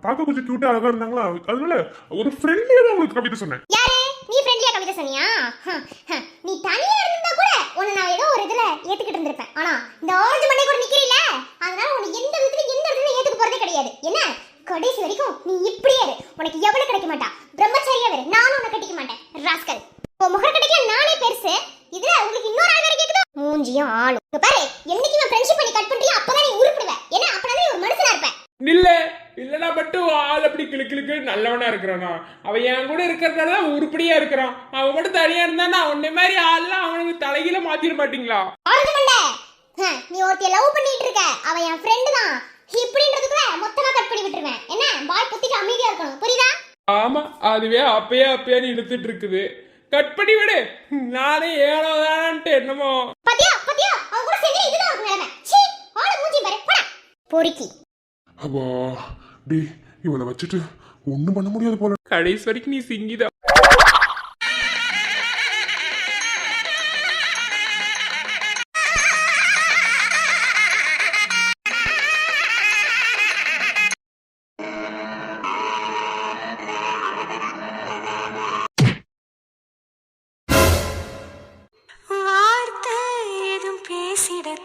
பார்க்க கொஞ்சம் கியூட்டா அழகா இருந்தாங்களா, அதனால ஒரு ஃப்ரெண்ட்லியா தான் உங்களுக்கு கவிதை சொன்னேன். யாரே நீ ஃப்ரெண்ட்லியா கவிதை சொன்னியா? நீ தனியா இருந்தா கூட உன்னை நான் ஏதோ ஒரு இதுல ஏத்துக்கிட்டு இருந்திருப்பேன். ஆனா இந்த ஆரஞ்சு மண்டை கூட நிக்கிறீல, அதனால உன்னை எந்த விதத்துல ஏத்துக்க போறதே கிடையாது. என்ன கடைசி வரைக்கும் நீ இப்படியே இரு. உனக்கு எவ்வளவு கிடைக்க மாட்டா. பிரம்மச்சாரியா வேற. நானும் உன்னை கட்டிக்க மாட்டேன். ராஸ்கல். உன் முகர கட்டிக்க நானே பெருசு. இதுல உங்களுக்கு இன்னொரு ஆள் வேற கேக்குதோ? மூஞ்சியும் ஆளும். இங்க பாரு, என்னைக்கு நான் ஃப்ரெண்ட்ஷிப் பண்ணி கட் பண்றியா அப்பதான் நீ உருப்படுவ. ஏன்னா அப்பதான் நீ ஒரு மனுஷனா இருப்ப. இல்ல இல்லடா. மட்டும் ஆள் அப்படி கிளுக்கு நல்லவனா இருக்கிறானா? அவன் என் கூட இருக்கிறதால உருப்படியா இருக்கிறான். அவன் மட்டும் தனியா இருந்தானா உன்னை மாதிரி ஆள்லாம் அவனுக்கு தலையில மாத்திர மாட்டீங்களா? ஆரஞ்சு மண்டை, நீ ஒருத்தைய லவ் பண்ணிட்டு இருக்க. அவன் என் ஃப்ரெண்டு தான். இப்படின்றதுக்குள்ள மொத்தமா கட் பண்ணி விட்டுருவேன். என்ன வாய் புத்திட்டு அமைதியா இருக்கணும். புரியுதா? ஆமா அதுவே அப்பயே இழுத்துட்டு இருக்குது. கட் பண்ணி விடு. நானே ஏனோதான்ட்டு என்னமோ. பாத்தியா அவன் கூட சேர்ந்து இதுதான் ஒரு நிலைமை. சீ ஆளு மூஞ்சி பாரு. போடா பொறுக்கி. அப்பா டேய் இவளை வச்சுட்டு ஒண்ணும் பண்ண முடியாது போல. கடைசி வரைக்கும் நீ சிங்கிதான்.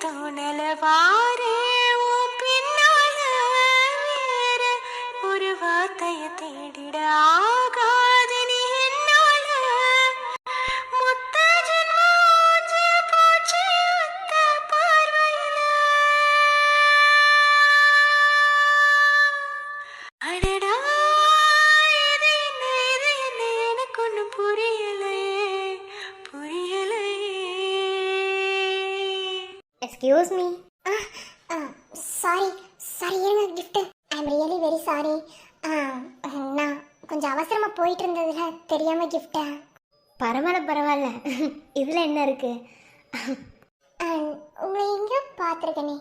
தோணல வாரே உன் பின்னால வேற ஒரு வார்த்தைய தேடிட ஆகாது நீ என்னால மொத்த ஜென்மம் போச்சு ஒத்த புரியலையே புரியலையே. Excuse me. சாரி சாரி, இருங்க gift. I am really very sorry. நான் கொஞ்சம் அவசரமாக போயிட்டு இருந்ததுல தெரியாமல் கிஃப்டா. பரவாயில்ல இதில் என்ன இருக்கு? உங்களை எங்கே பார்த்துருக்கேனே.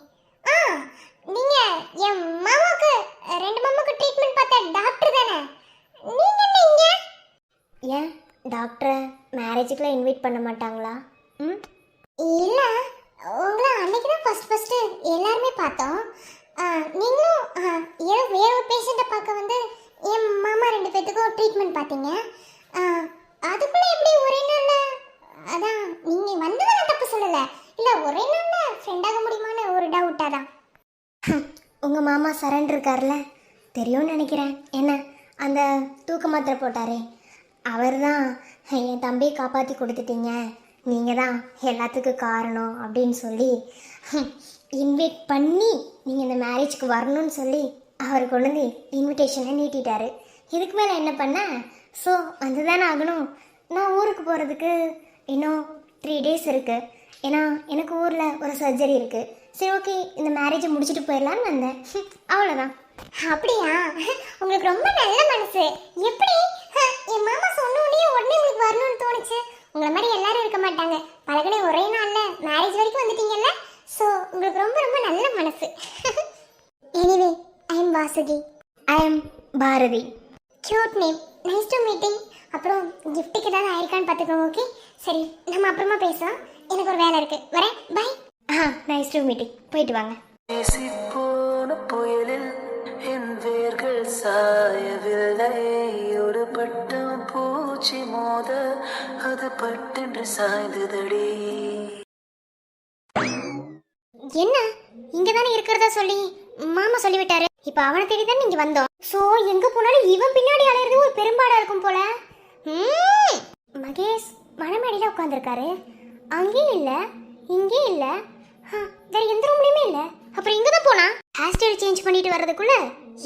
நீங்கள் என் மாமாவுக்கு 2 மாமாவுக்கு ட்ரீட்மெண்ட் பார்த்த டாக்டர் தானே? நீங்கள் என்ன இங்கே? ஏன் டாக்டரை மேரேஜுக்குலாம் இன்வைட் பண்ண மாட்டாங்களா? இல்லை, உங்களை அன்னைக்கு தான் ஃபஸ்ட்டு எல்லாருமே பார்த்தோம். நீங்களும் ஏதோ வேற ஒரு பேஷண்ட்டை பார்க்க வந்து என் மாமா 2 பேத்துக்கும் ட்ரீட்மெண்ட் பார்த்தீங்க. அதுக்குள்ளே எப்படி ஒரே நாளில்? அதான் நீங்கள் வந்ததை நான் தப்பு சொல்லலை. இல்லை, ஒரே நாளில் ஃப்ரெண்டாக முடியுமான்னு ஒரு டவுட்டாக தான். உங்கள் மாமா சரண் இருக்கார்ல, தெரியும்னு நினைக்கிறேன். என்ன அந்த தூக்க மாத்திரை போட்டாரே, அவர் தான் என் தம்பியை காப்பாற்றி கொடுத்துட்டீங்க, நீங்கள் தான் எல்லாத்துக்கும் காரணம் அப்படின்னு சொல்லி இன்வைட் பண்ணி நீங்கள் இந்த மேரேஜுக்கு வரணும்னு சொல்லி அவர் கொண்டு வந்து இன்விடேஷனை நீட்டிட்டாரு. இதுக்கு மேலே என்ன பண்ண? ஸோ வந்து தானே ஆகணும். நான் ஊருக்கு போகிறதுக்கு இன்னும் 3 days இருக்குது. ஏன்னா எனக்கு ஊரில் ஒரு சர்ஜரி இருக்குது. சரி, ஓகே, இந்த மேரேஜை முடிச்சுட்டு போயிடலான்னு வந்தேன். அவ்வளோதான். அப்படியா? உங்களுக்கு ரொம்ப நல்ல மனசு. எப்படி என் மாமா சொன்னோடனே உடனே உங்களுக்கு வரணும்னு தோணுச்சு? உங்களை மாதிரி எல்லாரும் இருக்க மாட்டாங்க. பழகனே ஒரே நாளில் மேரேஜ் வரைக்கும் வந்துட்டீங்கல்ல. ஸோ உங்களுக்கு ரொம்ப ரொம்ப நல்ல மனசு. Anyway, I am Vasuki. I am Bharathi. Cute name, nice to meeting. அப்புறம் கிஃப்ட்டுக்கு ஏதாவது ஆயிருக்கான்னு பார்த்துக்கோங்க. ஓகே, சரி, நம்ம அப்புறமா பேசலாம். எனக்கு ஒரு வேலை இருக்குது, வரேன். பை. Nice to meeting. போயிட்டு வாங்க. போன புயலில் என் வேர்கள் சாயவில்லை. ஒரு பட்டம் பூச்சி மோத அது பட்டென்று சாய்ந்ததடி. என்ன, இங்க தானே இருக்கிறதா சொல்லி மாமா சொல்லிவிட்டாரு. இப்ப அவனை தேடி தான் நீங்க வந்தோம். சோ எங்க போனாலும் இவன் பின்னாடி அலையிறது ஒரு பெரும்பாடா இருக்கும் போல. மகேஷ் மணமேடையில உட்காந்துருக்காரு. அங்கேயும் இல்ல, இங்கேயும் இல்ல, வேற எந்த ரூம்லயுமே இல்ல. அப்புறம் இங்க தான் போனா. ஹேர் ஸ்டைல் சேஞ்ச் பண்ணிட்டு வர்றதுக்குள்ள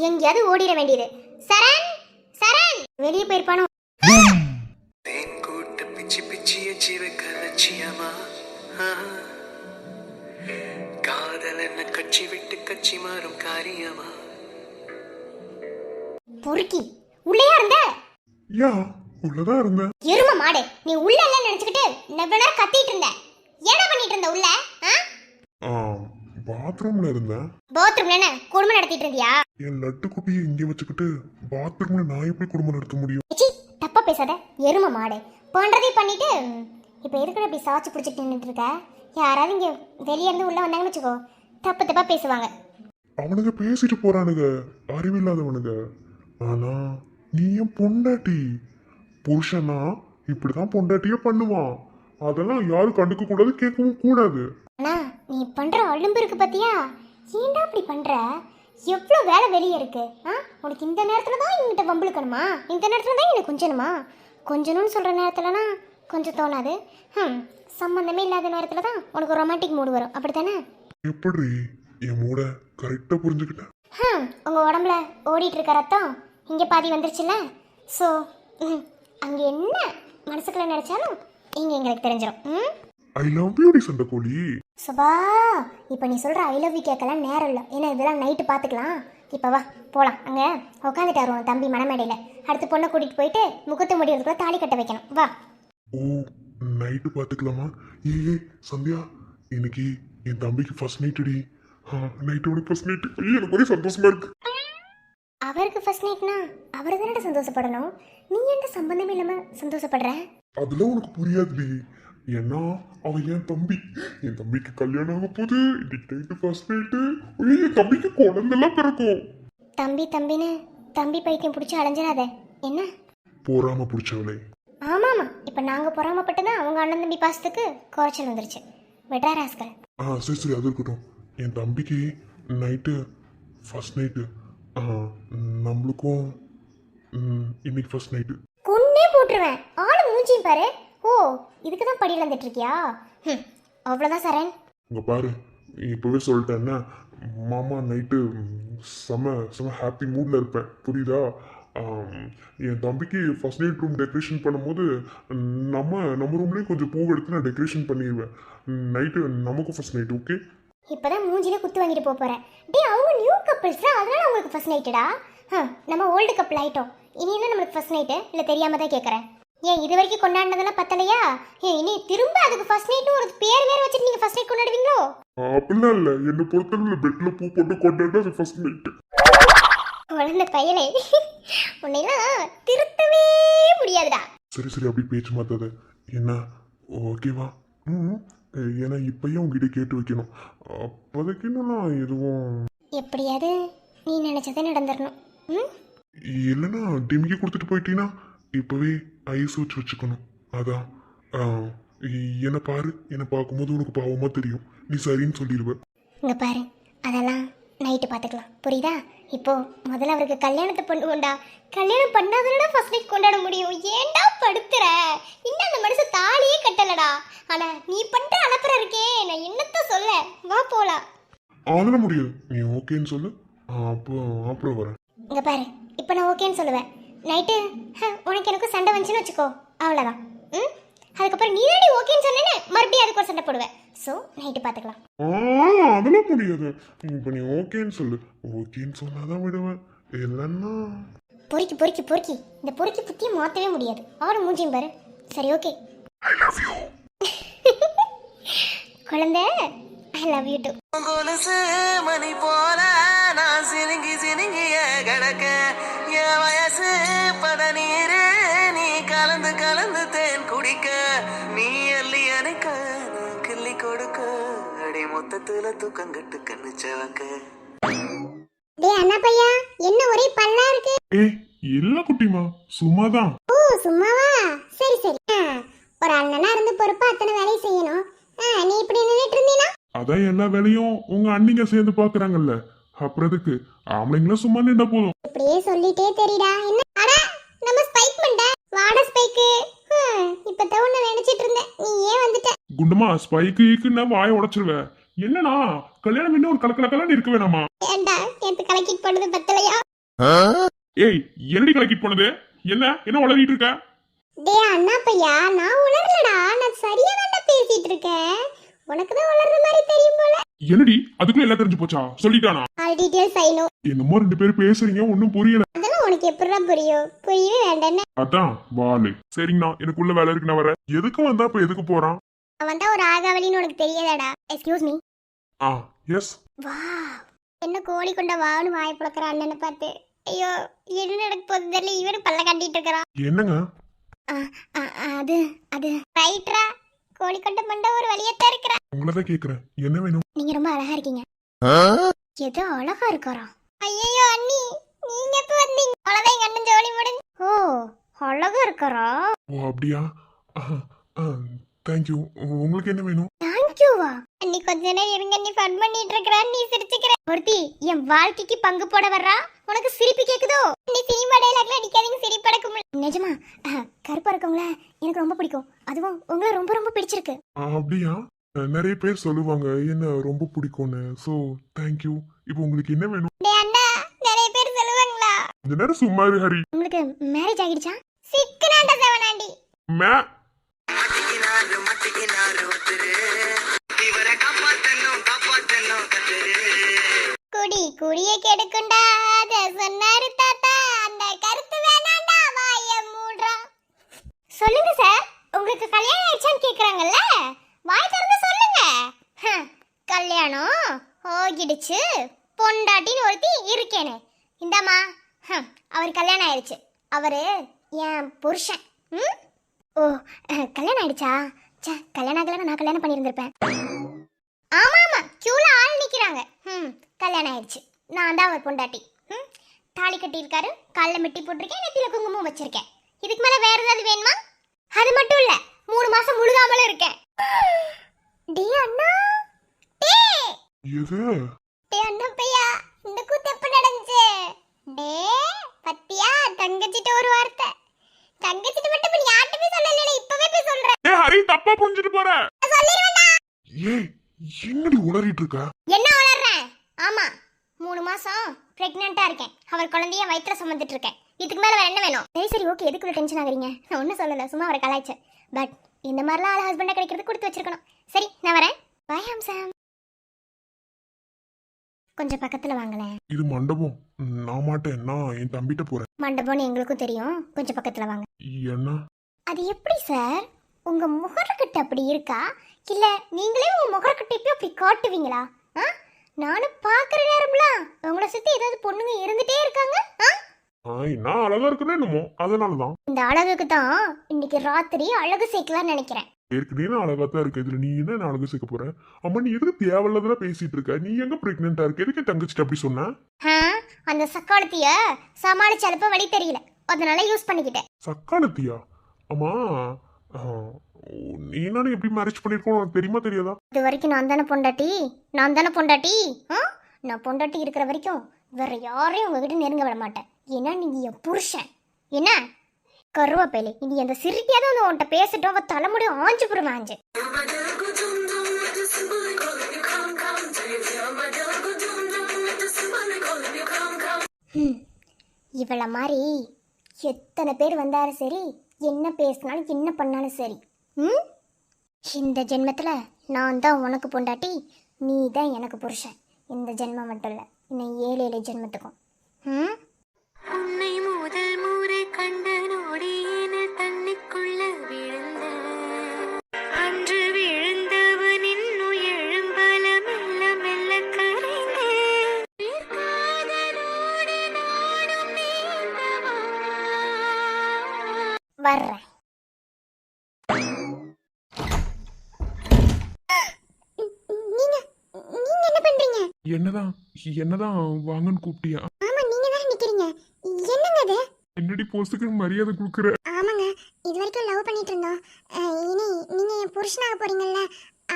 எங்கேயாவது ஓடிட வேண்டியது. சரண் சரண் வெளியே போயிருப்பானோ. தேன் கூட்ட பிச்சி பிச்சி எச்சி வைக்க லட்சியமா. காதல் என்ன கட்சி விட்டு கட்சி மாறும் காரியமா. பொறுக்கி உள்ளேயா இருந்த? ஏன் உள்ளதான் இருந்தேன். எரும மாடு, நீ உள்ள இல்ல நினைச்சுக்கிட்டு எவ்வளவு நேரம் கத்திட்டு இருந்த? என்ன பண்ணிட்டு இருந்த உள்ள? பாத்ரூம்ல இருந்தேன். பாத்ரூம்ல என்ன குடும்பம் நடத்திட்டு இருந்தியா? என் லட்டு குட்டியை இங்கே வச்சுக்கிட்டு பாத்ரூம்ல நான் எப்படி குடும்பம் நடத்த முடியும்? சி, தப்பா பேசாத எரும மாடு. பண்றதே பண்ணிட்டு இப்ப எதுக்கு இப்படி சாச்சு பிடிச்சிட்டு நின்றுட்டு இருக்க? யாராவது இங்க வெளியே இருந்து உள்ள வந்தாங்கன்னு வச்சுக்கோ, தப்பு தப்பா பேசுவாங்க. அவனுங்க பேசிட்டு போறானுங்க, அறிவில்லாதவனுங்க. ஆனா நீ என் பொண்டாட்டி. புருஷனா இப்படிதான் பொண்டாட்டியே பண்ணுவான். அதெல்லாம் யாரும் கண்டுக்க கூடாது, கேட்கவும் கூடாது. அண்ணா, நீ பண்ற அலும்பு இருக்கு பாத்தியா? ஏன்டா அப்படி பண்ற? எவ்வளவு வேலை வெளியே இருக்கு. உனக்கு இந்த நேரத்துல தான் என்கிட்ட வம்பிழுக்கணுமா? இந்த நேரத்துல தான் எனக்கு கொஞ்சணுமா? கொஞ்சணும்னு சொல்ற நேரத்துலனா கொஞ்சம் தோணாது. சம்பந்தமே இல்லாத நேரத்துல தான் உனக்கு ரொமான்டிக் மூடு வரும், அப்படித்தானே? எப்படி என் மூட கரெக்டா புரிஞ்சுக்கிட்டேன். உங்க உடம்புல ஓடிட்டு இருக்க ரத்தம் இங்க பாதி வந்துருச்சுல்ல. ஸோ அங்க என்ன மனசுக்குள்ள நினைச்சாலும் இங்க எங்களுக்கு தெரிஞ்சிடும். ஐ லவ் யூ டி சண்டை கோழி. சுபா, இப்போ நீ சொல்ற ஐ லவ் யூ கேட்கலாம் நேரம் இல்லை. ஏன்னா இதெல்லாம் நைட்டு பார்த்துக்கலாம். இப்போ வா போகலாம். அங்கே உட்காந்துட்டாரு உன் தம்பி மணமேடையில். அடுத்து பொண்ணை கூட்டிகிட்டு போயிட்டு முகத்து முடிவுக்குள்ள தாலி கட்ட வைக்கணும். வா. ஓ, நைட்டு பார்த்துக்கலாமா? ஏ சந்தியா, இன்னைக்கு என் தம்பிக்கு ஃபர்ஸ்ட் நைட்டுடி. நைட்டோட ஃபர்ஸ்ட் நைட்டு. எனக்கு ஒரே சந்தோஷமா இருக்கு. அவருக்கு ஃபர்ஸ்ட் நைட்னா அவர் தானே சந்தோஷப்படணும். நீ என்ன சம்பந்தமே இல்லாமல் சந்தோஷப்படுற? அதெல்லாம் உனக்கு புரியாதுடி. ஏன்னா அவன் என் தம்பி. என் தம்பிக்கு கல்யாணம் ஆக போகுது. இன்னைக்கு நைட்டு ஃபர்ஸ்ட் நைட்டு. என் தம்பிக்கு குழந்தெல்லாம் பிறக்கும். தம்பி தம்பின்னு தம்பி பைத்தியம் பிடிச்சி அலைஞ்சிடாத என்ன? போறாம பிடிச்சவளே. ஆமாமா, இப்போ நாங்கள் பொறாமப்பட்டு தான் அவங்க அண்ணன் தம்பி பாசத்துக்கு குறைச்சல் வந்துருச்சு. வெட்ரா ராஸ்கல். சரி அது இருக்கட்டும். என் தம்பிக்கு நைட்டு ஃபர்ஸ்ட் நைட்டு. நம்மளுக்கும் இன்னைக்கு ஃபர்ஸ்ட் நைட்டு. கொன்னே போட்டுருவேன். ஆளு மூஞ்சியும் பாரு. ஓ, இதுக்கு தான் படியில் வந்துட்டு இருக்கியா? அவ்வளோதான் சரண். இங்கே பாரு, இப்போவே சொல்லிட்டேன்னா மாமா நைட்டு செம செம ஹாப்பி மூடில் இருப்பேன், புரியுதா? என் தம்பிக்கு ஃபர்ஸ்ட் நைட் ரூம் டெக்கரேஷன் பண்ணும்போது நம்ம ரூம்லேயும் கொஞ்சம் பூ எடுத்து நான் டெக்கரேஷன் பண்ணிடுவேன். நைட்டு நமக்கும் ஃபர்ஸ்ட் நைட். ஓகே? இப்பதான் மூஞ்சில குத்து வாங்கிட்டு போறேன். டேய் அவங்க நியூ கப்பிள்ஸ் அதனால அவங்களுக்கு ஃபர்ஸ்ட் நைட்டடா. நம்ம ஓல்டு கப்பிள் ஆயிட்டோம். இனி என்ன நம்மளுக்கு ஃபர்ஸ்ட் நைட்டு இல்ல தெரியாம தான் கேக்குறேன். ஏன் இது வரைக்கும் கொண்டாடினதெல்லாம் பத்தலையா? ஏன் இனி திரும்ப அதுக்கு ஃபர்ஸ்ட் நைட்னு ஒரு பேர் வேற வச்சுட்டு நீங்க ஃபர்ஸ்ட் நைட் கொண்டாடுவீங்களோ? அப்படிலாம் இல்லை, என்னை பொறுத்தவரை பெட்ல பூ போட்டு கொண்டாடினா அது ஃபர்ஸ்ட் நைட்டு. குழந்தை பயலே உன்னையெல்லாம் திருத்தவே முடியாதுடா. சரி சரி, அப்படி பேச்சு மாத்தாத. என்ன ஓகேவா? ஏன்னா இப்பயும் உங்ககிட்ட கேட்டு வைக்கணும். அப்போதைக்கு நான் எதுவும் எப்படியாவது நீ நினைச்சதே நடந்துடணும். இல்லைன்னா டிமிக்கி கொடுத்துட்டு போயிட்டீங்கன்னா இப்போவே ஐஸ் வச்சுக்கணும். அதான் என்னை பாரு, என்னை பார்க்கும்போது உனக்கு பாவமா தெரியும். நீ சரின்னு சொல்லிடுவ. இங்க பாரு, அதெல்லாம் நைட்டு பார்த்துக்கலாம், புரியுதா? இப்போ முதல்ல அவருக்கு கல்யாணத்தை பண்ணுவோம்டா. கல்யாணம் பண்ணாதடா ஃபர்ஸ்ட் நைட் கொண்டாட முடியும். ஏன்டா படுத்துற? இன்னும் அந்த மனுஷன் தாலியே கட்டலடா. ஆனா நீ பண்ற அலப்பற இருக்கே, நான் என்னத்த சொல்ல? வா போலாம். அதெல்லாம் முடியாது. நீ ஓகேன்னு சொல்லு, அப்புறம் வரேன். இங்க பாரு, இப்போ நான் ஓகேன்னு சொல்லுவேன். நைட்டு உனக்கு எனக்கு சண்டை வந்துச்சுன்னு வச்சுக்கோ, அவ்வளோதான். அதுக்கப்புறம் நீ தானே ஓகேன்னு சொன்னேன்னு மறுபடியும் அதுக்கு ஒரு சண்டை போடுவேன். ஸோ நைட்டு பார்த்துக்கலாம். அதெல்லாம் முடியாது. இப்போ நீ ஓகேன்னு சொல்லு. ஓகேன்னு சொன்னாதான் விடுவேன், இல்லைன்னா பொறுக்கி பொறுக்கி பொறுக்கி இந்த பொறுக்கி புத்தியை மாற்றவே முடியாது. அவரும் மூஞ்சியும் பாரு. சரி ஓகே. ஐ லவ் யூ குழந்தை. ஐ லவ் யூ டு. கொலுசு மணி போல நான் சினுங்கி சினுங்கிய கிடக்க என் வயசு பதநீரு நீ கலந்து கலந்து தேன் குடிக்க நீ அள்ளி அணைக்க நான் கிள்ளி கொடுக்க அடி மொத்தத்துல தூக்கங்கட்டு கண்ணு செவக்க. டேய் அண்ணா பையா, என்ன ஒரே பல்லா இருக்கு? ஏய் இல்ல குட்டிமா, சும்மாதான். ஓ சும்மாவா? சரி சரி. ஒரு அண்ணனா இருந்து பொறுப்பா அத்தனை வேலையை செய்யணும். நீ இப்படி நின்னுட்டு இருந்தீனா? அதான் எல்லா வேலையும் உங்க அண்ணிங்க சேர்ந்து பாக்குறாங்கல்ல, அப்புறதுக்கு ஆம்பளைங்கள சும்மா நின்றா போதும். இப்படியே சொல்லிட்டே தெரியுடா. என்ன அட நம்ம ஸ்பைக் பண்ண வாட ஸ்பைக்கு. இப்பதான் உன்னை நினைச்சிட்டு இருந்தேன், நீ ஏன் வந்துட்ட? குண்டமா ஸ்பைக்குன்னு வாயை உடைச்சிருவேன். என்னன்னா கல்யாணம் இன்னும் ஒரு கலக்கலக்கலன்னு இருக்க வேணாமா? ஏண்டா நேத்து கலக்கிட்டு போனது பத்தலையா? ஏய் என்னடி கலக்கிட்டு போனது? என்ன உளறிட்டு இருக்க? டேய் அண்ணா பையா, நான் உளறலடா, நான் சரியா தான் பேசிட்டு இருக்கேன். உனக்கு தான் உளறற மாதிரி தெரியும் போல. என்னடி அதுக்குள்ள எல்லாம் தெரிஞ்சு போச்சா? சொல்லிட்டானா? All details I know. என்னமோ ரெண்டு பேரும் பேசுறீங்க, ஒன்னும் புரியல. அதெல்லாம் உனக்கு எப்படிடா புரியும்? புரியவே வேண்டானே. அதான் வாளு. சரிங்கண்ணா, எனக்குள்ள வேலை இருக்கு, நான் வரேன். எதுக்கு வந்தா இப்ப எதுக்கு போறான்? அவன் தான் ஒரு ஆகாவலின்னு உனக்கு தெரியாதாடா? Excuse me. எஸ். வா, என்ன கோழி கொண்ட வான்னு வாய் புழக்கிற அண்ணனை பார்த்து ஐயோ என்ன நடக்க போகுது தெரியல. இவரு பல்ல கட்டிட்டு இருக்கிறான். என்னங்க? அது அது ரைட்ரா. கோழி கொண்ட மண்ட ஒரு வழியத்தான் இருக்கிறா. உங்களதான் கேக்குறேன், என்ன வேணும்? நீங்க ரொம்ப அழகா இருக்கீங்க. ஏதோ அழகா இருக்காரா? ஐயோ அண்ணி, நீங்க எப்ப வந்தீங்க? அவ்வளவுதான் எங்க அண்ணன் ஜோலி முடிஞ்சு. ஓ அழகா இருக்காரா? ஓ அப்படியா? தேங்க்யூ. உங்களுக்கு என்ன வேணும்? தேங்க்யூவா? அண்ணி கொஞ்ச நேரம் இருங்க, நீ ஃபன் பண்ணிட்டு இருக்கற. நீ சிரிச்சுக்கிற. ஒருத்தி என் வாழ்க்கைக்கு பங்கு போட வர்றா, உனக்கு சிரிப்பு கேக்குதோ? நீ சினிமா டயலாக்ல அடிக்காதீங்க, சிரிப்படக்கும். நிஜமா கருப்பா இருக்கவங்கள எனக்கு ரொம்ப பிடிக்கும். அதுவும் உங்களை ரொம்ப ரொம்ப பிடிச்சிருக்கு. அப்படியா? நிறைய பேர் சொல்லுவாங்க என்ன ரொம்ப பிடிக்கும்னு. So thank you. இப்போ உங்களுக்கு என்ன வேணும்? டேய் அண்ணா, நிறைய பேர் சொல்லுவாங்களா? கொஞ்ச நேரம் சும்மா இரு ஹரி. உங்களுக்கு மேரேஜ் ஆகிடுச்சா? சிக்கனாண்டா செவனாண்டி. மே மட்டிக்கினாரு ஒருத்தரு இவரை காப்பாத்தணும் கத்துரு. குடி குடிய கெடுக்குண்டா, அத சொன்னாரு தாத்தா. அந்த கருத்து வேணாண்டா, வாய மூடுறா. சொல்லுங்க சார், உங்களுக்கு கல்யாணம் ஆயிடுச்சான்னு கேக்குறாங்கல்ல, வாய் திறந்து சொல்லுங்க. கல்யாணம் ஆகிடுச்சு, பொண்டாட்டின்னு ஒருத்தி இருக்கேனே. இந்தாமா, அவர் கல்யாணம் ஆயிடுச்சு. அவரு என் புருஷன். ஓ கல்யாணம் ஆயிடுச்சா? சே, கல்யாணம் ஆகலன்னா நான் கல்யாணம் பண்ணியிருந்திருப்பேன். ஆமா ஆமா, கியூல ஆள் நிக்கிறாங்க. கல்யாணம் ஆயிடுச்சு, நான் தான் அவர் பொண்டாட்டி. தாலி கட்டியிருக்காரு, காலில் மெட்டி போட்டிருக்கேன், நெத்தியில குங்குமம் வச்சிருக்கேன். இதுக்கு மேல வேற ஏதாவது வேணுமா? அது மட்டும் இல்ல, 3 மாசம் முழுகாமல இருக்கேன். டே அண்ணா, டே எது? டே அண்ணா பையா, இந்த கூத்து எப்ப நடந்துச்சு? டே பத்தியா, தங்கச்சிட்ட ஒரு வார்த்தை. தங்கச்சிட்ட மட்டும் நீ யார்கிட்டவே சொல்லல, இப்பவே போய் சொல்றேன். ஏய் ஹரி, தப்பா புரிஞ்சிட்டு போற. சொல்லிருவேண்டா. ஏய் என்னடி உளறிட்டு இருக்க? என்ன வளர்றேன்? ஆமா, 3 மாசம் பிரெக்னெண்டா இருக்கேன். அவர் குழந்தைய வயிற்றுல சுமந்துட்டு இருக்கேன். இதுக்கு இதுக்கு மேல வேற என்ன வேணும்? சரி ஓகே, எதுக்குள்ள டென்ஷன் ஆகுறீங்க? நான் ஒன்றும் சொல்லலை, சும்மா அவரை கலாய்ச்சேன். பட் இந்த மாதிரிலாம் ஆள் ஹஸ்பண்டா கிடைக்கிறது கொடுத்து வச்சிருக்கணும். சரி நான் வரேன். பாய் ஹம்சாம். கொஞ்சம் பக்கத்துல வாங்களேன். இது மண்டபம். நான் மாட்டேன், நான் என் தம்பிட்ட போறேன். மண்டபம்னு எங்களுக்கும் தெரியும், கொஞ்சம் பக்கத்துல வாங்க. என்ன? அது எப்படி சார், உங்க முகரக்கட்டு அப்படி இருக்கா இல்ல நீங்களே உங்க முகரக்கட்டை இப்ப அப்படி காட்டுவீங்களா? நானும் பாக்குற நேரம்லாம் உங்களை சுத்தி ஏதாவது பொண்ணுங்க இருந்துட்டே இருக்காங்க. நான் அழகா இருக்குன்னு என்னமோ அதனாலதான். இந்த அழகுக்கு தான் இன்னைக்கு ராத்திரி அழகு சேர்க்கலாம்னு நினைக்கிறேன். ஏற்கனவே நான் அழகா தான் இருக்கு, இதுல நீ என்ன அழகு சேர்க்க போற? அம்மா நீ எதுக்கு தேவையில்லதெல்லாம் பேசிட்டு இருக்க? நீ எங்க பிரெக்னெண்டா இருக்க? எதுக்கு தங்கச்சிட்டு அப்படி சொன்ன? அந்த சக்காலத்திய சமாளிச்சலப்ப வழி தெரியல, அதனால யூஸ் பண்ணிக்கிட்டேன். சக்காலத்தியா? அம்மா நீ நானும் எப்படி மேரேஜ் பண்ணிருக்கோம் உனக்கு தெரியுமா தெரியாதா? இது வரைக்கும் நான் தானே பொண்டாட்டி. நான் பொண்டாட்டி இருக்கிற வரைக்கும் வேற யாரையும் உங்ககிட்ட நெருங்க விட மாட்டேன். ஏன்னா நீங்க என் புருஷன். என்ன கருவாப்பேலை, இனி அந்த சிரிட்டியாவது வந்து உன்கிட்ட பேசிட்டோம், அவ தலைமுடி ஆஞ்சு புறம் ஆஞ்சு. இவள மாதிரி எத்தனை பேர் வந்தாலும் சரி, என்ன பேசினாலும் என்ன பண்ணாலும் சரி, இந்த ஜென்மத்துல நான் தான் உனக்கு பொண்டாட்டி, நீ தான் எனக்கு புருஷன். இந்த ஜென்மம் மட்டும் இல்ல, இன்னும் 7 ஜென்மத்துக்கும். உன்னை முதல் முறை கண்ட நொடியினில் தண்ணிக்குள்ள விழுந்த அன்று விழுந்தவனின் எழும்பல மெல்ல மெல்ல கரைந்து வர்றேன். நீங்க என்ன பண்றீங்க? என்னதான் வாங்கன்னு கூப்பிட்டியா? ஆமா, நீங்க தானே நிக்கிறீங்க. என்னங்க இது? என்னடி போஸ்டுக்கு மரியாதை கொடுக்குற? ஆமாங்க, இது வரைக்கும் லவ் பண்ணிட்டு இருந்தோம். இனி நீங்க என் புருஷனாக போறீங்கல்ல,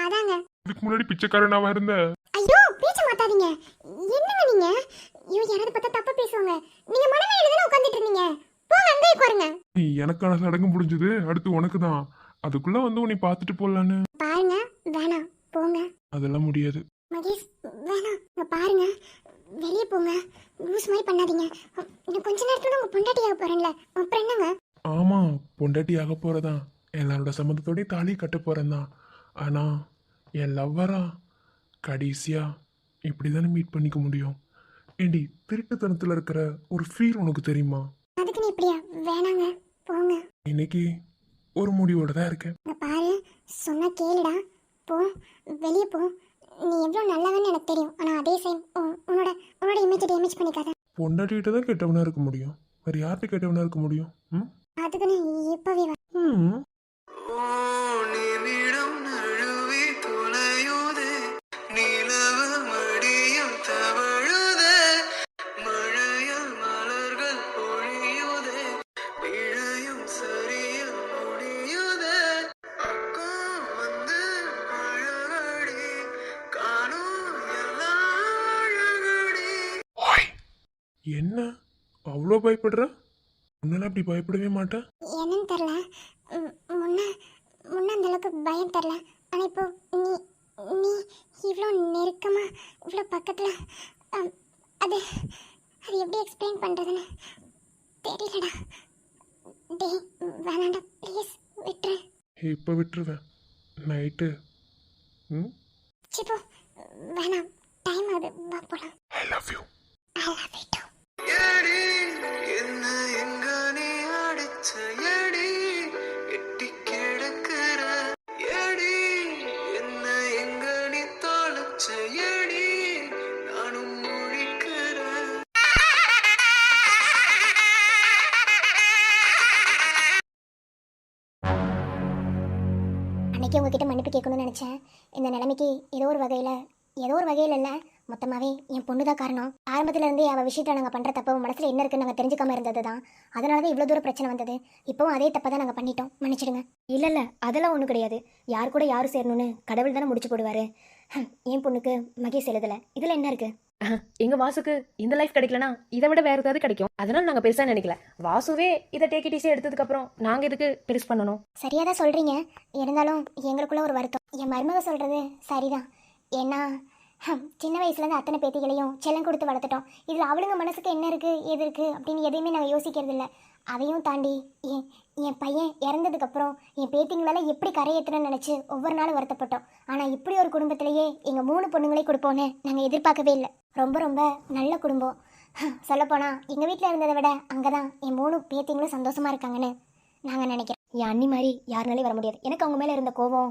அதாங்க. இதுக்கு முன்னாடி பிச்சைக்காரனாவா இருந்த? ஐயோ பேச்ச மாத்தாதீங்க. என்னங்க நீங்க? ஐயோ யாராவது பார்த்தா தப்பா பேசுவாங்க. நீங்க மனநல தானே உட்கார்ந்துட்டு இருந்தீங்க. போங்க அங்கே உட்காருங்க. நீ எனக்கான சடங்கு முடிஞ்சது, அடுத்து உனக்கு தான். அதுக்குள்ள வந்து உன்னை பார்த்துட்டு போலான்னு. பாருங்க, வேணாம் போங்க. அதெல்லாம் முடியாது மகேஷ், வேணாம். இங்க பாருங்க, வெளியே போங்க. லூஸ் மாதிரி பண்ணாதீங்க. இன்னும் கொஞ்ச நேரத்துல உங்க பொண்டாட்டியாக போறேன்ல, அப்புறம் என்னங்க? ஆமா, பொண்டாட்டி ஆக போறதான். எல்லாரோட சம்மந்தத்தோடய தாலி கட்ட போறேன்தான். ஆனா என் லவ்வரா கடைசியா இப்படிதானே மீட் பண்ணிக்க முடியும். ஏண்டி, திருட்டுத்தனத்துல இருக்கிற ஒரு ஃபீல் உனக்கு தெரியுமா? அதுக்கு நீ இப்படியா? வேணாங்க, போங்க. இன்னைக்கு ஒரு முடிவோட தான் இருக்கேன். இங்க பாரு, சொன்னா கேளுடா. போ, வெளியே போ. நீ எவ்வளவு நல்லவன்னு எனக்கு தெரியும். ஆனா அதே சேம் உன்னோட இமேஜ் டேமேஜ் பண்ணிக்காத. பொண்டாட்டிகிட்ட தான் கெட்டவனா இருக்க முடியும், வேற யார்கிட்ட கெட்டவனா இருக்க முடியும்? அதுக்கு நீ இப்பவே வா. நிமிடம் நழுவி தொலையுதே, நிலவு மடியும் தவழுதே, மழையில் மலர்கள் பொழியுதே, பிழையும் சரியில் முடியுதே, அக்கம் வந்து அழகடி, காணும் எல்லாம் அழகடி. என்ன அவ்வளோ பயப்படுற? முன்னெல்லாம் அப்படி பயப்படவே மாட்டேன். என்னன்னு தெரியல, முன்ன அந்த அளவுக்கு பயம் தெரியல. ஆனா இப்போ நீ இவ்வளோ நெருக்கமா, இவ்வளோ பக்கத்துல, அது எப்படி எக்ஸ்பிளைன் பண்றதுன்னு தெரியலடா. டேய் வேணாண்டா, ப்ளீஸ் விட்டுரு. இப்போ விட்டுருவேன் நைட்டு. சிப்போ வேணாம், டைம் ஆகுது, வா போலாம். I love you. I love you too. எடி என்ன எங்க நீ அடிச்ச எடி, எட்டி கிடக்குற எடி, என்ன எங்க நீ தொலைச்ச எடி, நானும் முழிக்கிறேன். அன்னைக்கு உங்ககிட்ட மன்னிப்பு கேட்கணும்னு நினைச்சேன். இந்த நிலைமைக்கு ஏதோ ஒரு வகையில் இல்லை, மொத்தமாகவே என் பொண்ணு தான் காரணம். ஆரம்பத்துல இருந்தே அவள் விஷயத்தில் நாங்கள் பண்ணுற தப்பு மனசில் என்ன இருக்குன்னு நாங்கள் தெரிஞ்சுக்காம இருந்தது தான். அதனால தான் இவ்வளோ தூரம் பிரச்சனை வந்தது. இப்போவும் அதே தப்பை தான் நாங்கள் பண்ணிட்டோம், மன்னிச்சிடுங்க. இல்லை அதெல்லாம் ஒன்றும் கிடையாது. யார் கூட யாரும் சேரணும்னு கடவுள் தானே முடிச்சு போடுவார். என் பொண்ணுக்கு மகேஷ் எழுதலை, இதில் என்ன இருக்கு? எங்கள் வாசுக்கு இந்த லைஃப் கிடைக்கலனா இதை விட வேறு ஏதாவது கிடைக்கும். அதனால நாங்கள் பெருசாக நினைக்கல. வாசுவே இதை டேக்கிடிஸே எடுத்ததுக்கப்புறம் நாங்கள் எதுக்கு பெருசு பண்ணணும்? சரியாக தான் சொல்கிறீங்க. இருந்தாலும் எங்களுக்குள்ள ஒரு வருத்தம். என் மருமக சொல்கிறது சரிதான். ஏன்னா சின்ன வயசுலேருந்து அத்தனை பேத்திகளையும் செல்லம் கொடுத்து வளர்த்துட்டோம். இதில் அவளுங்க மனசுக்கு என்ன இருக்குது ஏது இருக்குது அப்படின்னு எதையுமே நாங்கள் யோசிக்கிறது இல்லை. அதையும் தாண்டி என் பையன் இறந்ததுக்கப்புறம் என் பேத்திங்களால எப்படி கரையேற்றணும்னு நினச்சி ஒவ்வொரு நாளும் வருத்தப்பட்டோம். ஆனால் இப்படி ஒரு குடும்பத்திலேயே எங்கள் 3 பொண்ணுங்களே கொடுப்போன்னு நாங்கள் எதிர்பார்க்கவே இல்லை. ரொம்ப ரொம்ப நல்ல குடும்பம். சொல்லப்போனால் எங்கள் வீட்டில் இருந்ததை விட அங்கே தான் என் 3 பேத்திங்களும் சந்தோஷமாக இருக்காங்கன்னு நாங்கள் நினைக்கிறோம். என் அண்ணி மாதிரி யாருனாலே வர முடியாது. எனக்கு அவங்க மேலே இருந்த கோபம்,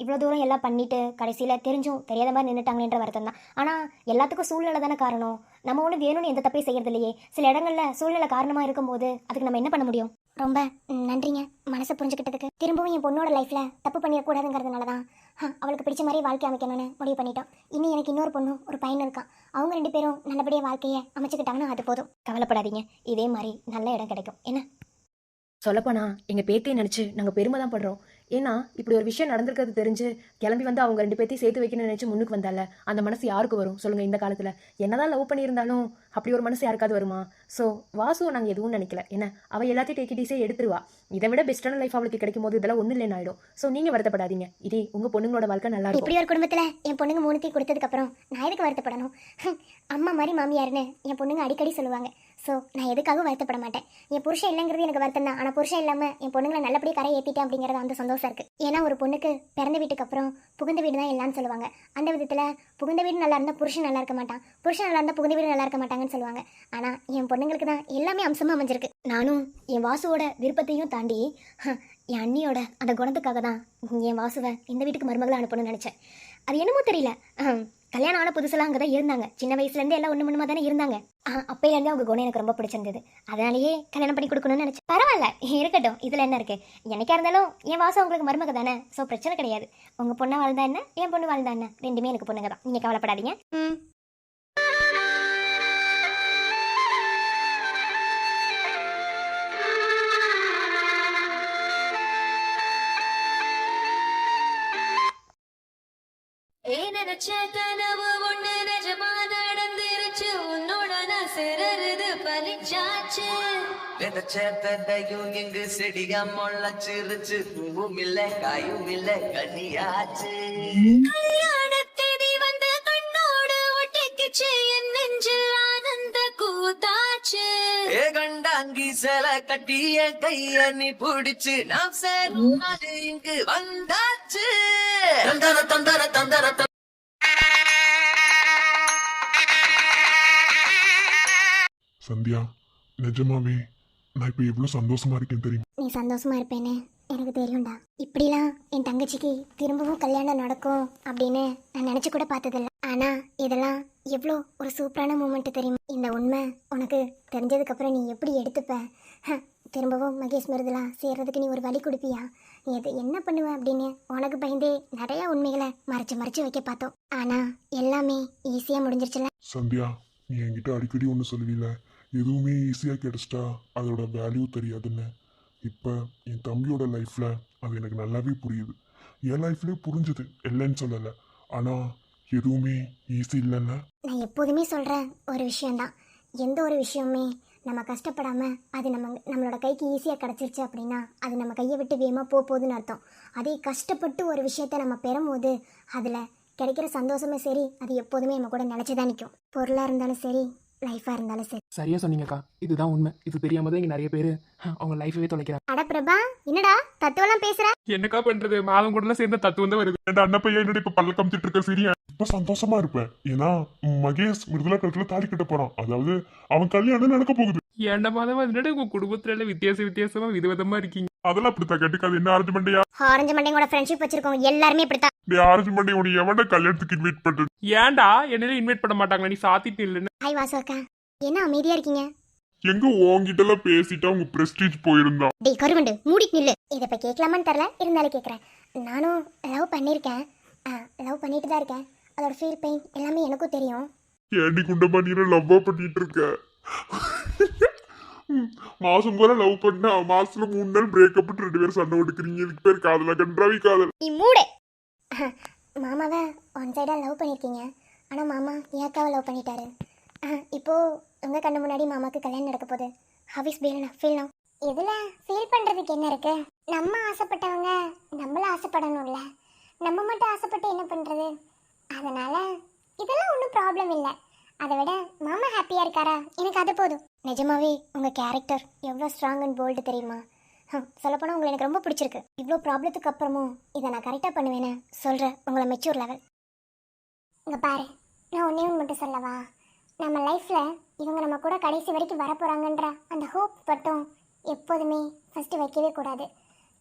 இவ்வளோ தூரம் எல்லாம் பண்ணிட்டு கடைசியில் தெரிஞ்சும் தெரியாத மாதிரி நின்றுட்டாங்களேன்ற வருத்தம் தான். ஆனால் எல்லாத்துக்கும் சூழ்நிலை தானே காரணம். நம்ம ஒன்று வேணும்னு எந்த தப்பையும் செய்யறது இல்லையே. சில இடங்களில் சூழ்நிலை காரணமாக இருக்கும்போது அதுக்கு நம்ம என்ன பண்ண முடியும்? ரொம்ப நன்றிங்க மனசை புரிஞ்சுக்கிட்டதுக்கு. திரும்பவும் என் பொண்ணோட லைஃப்பில் தப்பு பண்ணிடக்கூடாதுங்கிறதுனால தான் அவளுக்கு பிடிச்ச மாதிரி வாழ்க்கை அமைக்கணும்னு முடிவு பண்ணிட்டோம். இன்னும் எனக்கு இன்னொரு பொண்ணும் ஒரு பையனும் இருக்கான். அவங்க 2 பேரும் நல்லபடியாக வாழ்க்கையை அமைச்சுக்கிட்டாங்கன்னா அது போதும். கவலைப்படாதீங்க, இதே மாதிரி நல்ல இடம் கிடைக்கும். என்ன சொல்லப்போனா எங்கள் பேத்தியை நினச்சி நாங்கள் பெருமை தான் படுறோம். ஏன்னா இப்படி ஒரு விஷயம் நடந்திருக்கிறது தெரிஞ்சு கிளம்பி வந்து அவங்க 2 பேத்தையும் சேர்த்து வைக்கணும்னு நினச்சி முன்னுக்கு வந்தால அந்த மனசு யாருக்கு வரும் சொல்லுங்கள்? இந்த காலத்தில் என்னதான் லவ் பண்ணியிருந்தாலும் அப்படி ஒரு மனசு யாருக்காவது வருமா? ஸோ வாசுவை நாங்கள் எதுவும் நினைக்கல. ஏன்னா அவள் எல்லாத்தையும் டேக் இட் ஈஸியாக எடுத்துருவா. இதை விட பெஸ்ட்டான லைஃப் அவளுக்கு கிடைக்கும் போது இதெல்லாம் ஒன்றும் இல்லைன்னு ஆயிடும். ஸோ நீங்கள் வருத்தப்படாதீங்க. இதே உங்கள் பொண்ணுங்களோட வாழ்க்கை நல்லா இருக்கும். இப்படி ஒரு குடும்பத்தில் என் பொண்ணுங்க 3 கொடுத்ததுக்கப்புறம் நான் எதுக்கு வருத்தப்படணும்? அம்மா மாதிரி மாமியாருன்னு என் பொண்ணுங்க அடிக்கடி சொல்லுவாங்க. ஸோ நான் எதுக்காகவும் வருத்தப்பட மாட்டேன். என் புருஷன் இல்லைங்கிறது எனக்கு வருத்தம் தான். ஆனால் புருஷன் இல்லாமல் என் பொண்ணுங்களை நல்லபடியாக கரை ஏற்றிட்டேன் அப்படிங்கிறது அந்த சந்தோஷம் இருக்குது. ஏன்னா ஒரு பொண்ணுக்கு பிறந்த வீட்டுக்கு அப்புறம் புகுந்த வீடு தான் எல்லாம்னு சொல்லுவாங்க. அந்த விதத்தில் புகுந்த வீடு நல்லா இருந்தால் புருஷன் நல்லா இருக்க மாட்டான், புருஷன் நல்லா இருந்தால் புகுந்த வீடு நல்லா இருக்க மாட்டாங்கன்னு சொல்லுவாங்க. ஆனால் என் பொண்ணுங்களுக்கு தான் எல்லாமே அம்சமாக அமைஞ்சிருக்கு. நானும் என் வாசுவோட விருப்பத்தையும் தாண்டி என் அண்ணியோட அந்த குணத்துக்காக தான் என் வாசுவை இந்த வீட்டுக்கு மருமகளை அனுப்பணும்னு நினச்சேன். அது என்னமோ தெரியல, கல்யாணம் ஆன புதுசெல்லாம் அங்கே தான் இருந்தாங்க. சின்ன வயசுலேருந்தே எல்லாம் ஒன்று தானே இருந்தாங்க. அப்பையிலேருந்தே அவங்க குணம் எனக்கு ரொம்ப பிடிச்சிருந்தது. அதனாலேயே கல்யாணம் பண்ணி கொடுக்கணும்னு நினச்சேன். பரவாயில்ல, இருக்கட்டும், இதில் என்ன இருக்குது? எனக்கா இருந்தாலும் என் வாசம் உங்களுக்கு மருமக தானே. ஸோ பிரச்சனை கிடையாது. உங்கள் பொண்ணை வாழ்ந்தா என்ன, என் பொண்ணு வாழ்ந்தா என்ன, 2மே எனக்கு பொண்ணுங்க தான். நீங்கள் கவலைப்படாதீங்க. நினைச்ச கனவு ஒண்ணு நிஜமா நடந்துருச்சு. உன்னோட நான் சிறருது பலிச்சாச்சு. விதைச்சதையும் இங்கு செடியா முளைச்சிருச்சு. பூவும் இல்ல காயும் இல்ல கனியாச்சு. கல்யாண தேதி வந்து கண்ணோடு ஒட்டிக்குச்சு. என் நெஞ்சில் ஆனந்த கூத்தாச்சு. ஏ கண்டாங்கி சில கட்டிய கைய நீ பிடிச்சு நாம் சேரும் அது இங்கு வந்தாச்சு. தந்தர தந்தர தந்தர சந்தியா, நிஜமாவே நான் இப்போ எவ்வளோ சந்தோஷமா இருக்கேன் தெரியுமா? நீ சந்தோஷமா இருப்பேன்னு எனக்கு தெரியும்டா. இப்படிலாம் என் தங்கச்சிக்கு திரும்பவும் கல்யாணம் நடக்கும் அப்படின்னு நான் நினச்சி கூட பார்த்ததில்ல. ஆனால் இதெல்லாம் எவ்வளோ ஒரு சூப்பரான மூமெண்ட் தெரியுமா? இந்த உண்மை உனக்கு தெரிஞ்சதுக்கப்புறம் நீ எப்படி எடுத்துப்ப? திரும்பவும் மகேஷ் மிருதுலா சேர்றதுக்கு நீ ஒரு வழி கொடுப்பியா? நீ எது என்ன பண்ணுவ அப்படின்னு உனக்கு பயந்தே நிறையா உண்மைகளை மறைச்சு வைக்க பார்த்தோம். ஆனால் எல்லாமே ஈஸியாக முடிஞ்சிருச்சுல. சந்தியா, நீ என்கிட்ட அடிக்கடி ஒன்று சொல்லுவீல, எதுவுமே ஈஸியாக கிடைச்சிட்டா அதோட வேல்யூ தெரியாதுன்னு. இப்போ என் தம்பியோட லைஃப்பில் அது எனக்கு நல்லாவே புரியுது. என் லைஃப்லேயே புரிஞ்சுது, இல்லைன்னு சொல்லலை. ஆனால் எதுவுமே ஈஸி இல்லைல்ல. நான் எப்போதுமே சொல்கிற ஒரு விஷயந்தான், எந்த ஒரு விஷயமே நம்ம கஷ்டப்படாமல் அது நம்மளோட கைக்கு ஈஸியாக கிடச்சிருச்சு அப்படின்னா அது நம்ம கையை விட்டு வேகமாக போகுதுன்னு அர்த்தம். அதே கஷ்டப்பட்டு ஒரு விஷயத்த நம்ம பெறும்போது அதில் கிடைக்கிற சந்தோஷமே சரி, அது எப்போதுமே நம்ம கூட நினச்சிதான் நிற்கும். பொருளாக இருந்தாலும் சரி, லைஃபாக இருந்தாலும் சரி. சரியா சொன்னீங்கக்கா, இதுதான் உண்மை. இது தெரியாம தான் இங்க நிறைய பேர் அவங்க லைஃபவே தொலைக்கிறாங்க. அட பிரபா, என்னடா தத்துவெல்லாம் பேசுற? என்னக்கா பண்றது, மாதம் கூட சேர்ந்த தத்துவம் தான் வருது. என் அண்ணன் பையன் என்னோட இப்போ பல்ல கமிச்சிட்டு இருக்க சரியா? இப்போ சந்தோஷமா இருப்பேன். ஏன்னா மகேஷ் மிருதுலா கழுத்துல தாலி கட்ட போறான். அதாவது அவன் கல்யாணம் நடக்க போகுது. ஏண்ட மாதம் வந்துட்டு உங்க குடும்பத்துல எல்லாம் வித்தியாசமா விதவிதமா இருக்கீங்க. அதெல்லாம் அப்படித்தான் கேட்டுக்காது. என்ன ஆரஞ்சு மண்டையா? ஆரஞ்சு மண்டையோட ஃப்ரெண்ட்ஷிப் வச்சிருக்கோங்க எல்லாருமே இப்படித்தான். நீ ஆரஞ்சு மண்டை உன்னை எவன்டா கல்யாணத்துக்கு இன்வைட் பண்றது? ஏன்டா என்னையில இன்வைட் பண்ண மாட்டாங்களா? நீ சாத்திட்டு இல்லைன்னு. ஹாய் வாசு அக்கா, என்ன அமைதியா இருக்கீங்க? எங்க உன்கிட்ட எல்லாம் பேசிட்டா உங்க பிரஸ்டீஜ் போயிருந்தா? டேய் கருவண்டு, மூடிட்டு நில்லு. இதை இப்போ கேட்கலாமான்னு தெரில, இருந்தாலும் கேட்குறேன். நானும் லவ் பண்ணியிருக்கேன், லவ் பண்ணிட்டு தான் இருக்கேன். அதோட ஃபீல் பெயின் எல்லாமே எனக்கும் தெரியும். ஏண்டி குண்டமா நீ லவ்வா பண்ணிட்டு இருக்க? மாசம் போல லவ் பண்ணா மாசத்துல 3 நாள் பிரேக்கப் 2 பேரும் சண்டை ஓட்டுக்கிறீங்க. இதுக்கு பேர் காதலா? கன்றாவி காதல். நீ மூடு. மாமாவை ஒன் சைடாக லவ் பண்ணியிருக்கீங்க, ஆனால் மாமா என் அக்காவை லவ் பண்ணிட்டாரு. இப்போ உங்கள் கண்ணு முன்னாடி மாமாவுக்கு கல்யாணம் நடக்க போகுது. ஹவிஸ் ஃபீல் நவ். இதில் ஃபீல் பண்ணுறதுக்கு என்ன இருக்கு? நம்ம ஆசைப்பட்டவங்க நம்மள ஆசைப்படணும்ல. நம்ம மட்டும் ஆசைப்பட்டு என்ன பண்ணுறது? அதனால் இதெல்லாம் ஒன்றும் ப்ராப்ளம் இல்லை. அதை விட மாமா ஹாப்பியாக இருக்காரா, எனக்கு அது போதும். நிஜமாவே உங்கள் கேரக்டர் எவ்வளோ ஸ்ட்ராங் அண்ட் போல்டு தெரியுமா? சொல்லப்போனால் உங்களை எனக்கு ரொம்ப பிடிச்சிருக்கு. இவ்வளோ ப்ராப்ளத்துக்கு அப்புறமும் இதை நான் கரெக்டாக பண்ணுவேன்னு சொல்கிற உங்களை மெச்சூர் லெவல். இங்கே பாரு, நான் ஒன்றே ஒன்று மட்டும் சொல்லவா? நம்ம லைஃப்பில் இவங்க நம்ம கூட கடைசி வரைக்கும் வரப்போகிறாங்கன்ற அந்த ஹோப் மட்டும் எப்போதுமே ஃபஸ்ட்டு வைக்கவே கூடாது.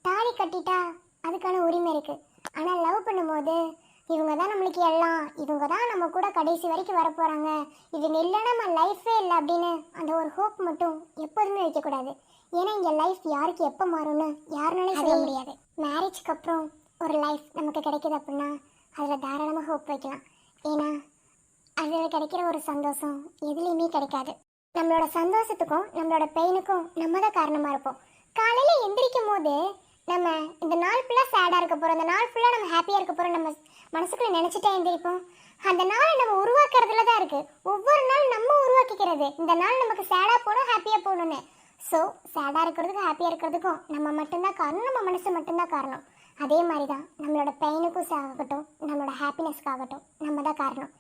தாலி கட்டிட்டா அதுக்கான உரிமை இருக்குது. ஆனால் லவ் பண்ணும்போது இவங்க தான் நம்மளுக்கு எல்லாம், இவங்க தான் நம்ம கூட கடைசி வரைக்கும் வரப்போகிறாங்க, இவங்க இல்லைன்னா நம்ம லைஃபே இல்லை அப்படின்னு அந்த ஒரு ஹோப் மட்டும் எப்போதுமே வைக்கக்கூடாது. ஏன்னா இங்கே லைஃப் யாருக்கு எப்போ மாறும்னு யாருனாலும் சொல்ல முடியாது. மேரேஜ்க்கு அப்புறம் ஒரு லைஃப் நமக்கு கிடைக்கிது அப்படின்னா அதில் தாராளமாக ஹோப் வைக்கலாம். ஏன்னா அதில் கிடைக்கிற ஒரு சந்தோஷம் எதுலேயுமே கிடைக்காது. நம்மளோட சந்தோஷத்துக்கும் நம்மளோட பெயினுக்கும் நம்ம தான் காரணமாக இருப்போம். காலையில் எந்திரிக்கும் போது நம்ம இந்த நாள் ஃபுல்லாக சேடாக இருக்க போகிறோம், இந்த நாள் ஃபுல்லாக நம்ம ஹாப்பியாக இருக்க போகிறோம் நம்ம மனசுக்குள்ளே நினச்சிட்டே எந்திரிப்போம். அந்த நாளை நம்ம உருவாக்குறதுல தான் இருக்குது. ஒவ்வொரு நாள் நம்ம உருவாக்கிக்கிறது. இந்த நாள் நமக்கு சேடாக போகணும், ஹாப்பியாக போகணுன்னு. ஸோ சேடாக இருக்கிறதுக்கும் ஹாப்பியாக இருக்கிறதுக்கும் நம்ம மட்டும்தான் காரணம், நம்ம மனசு மட்டும்தான் காரணம். அதே மாதிரி தான் நம்மளோட பெயினுக்கும் ஆகட்டும், நம்மளோட ஹாப்பினஸ்க்காகட்டும் நம்ம தான் காரணம்.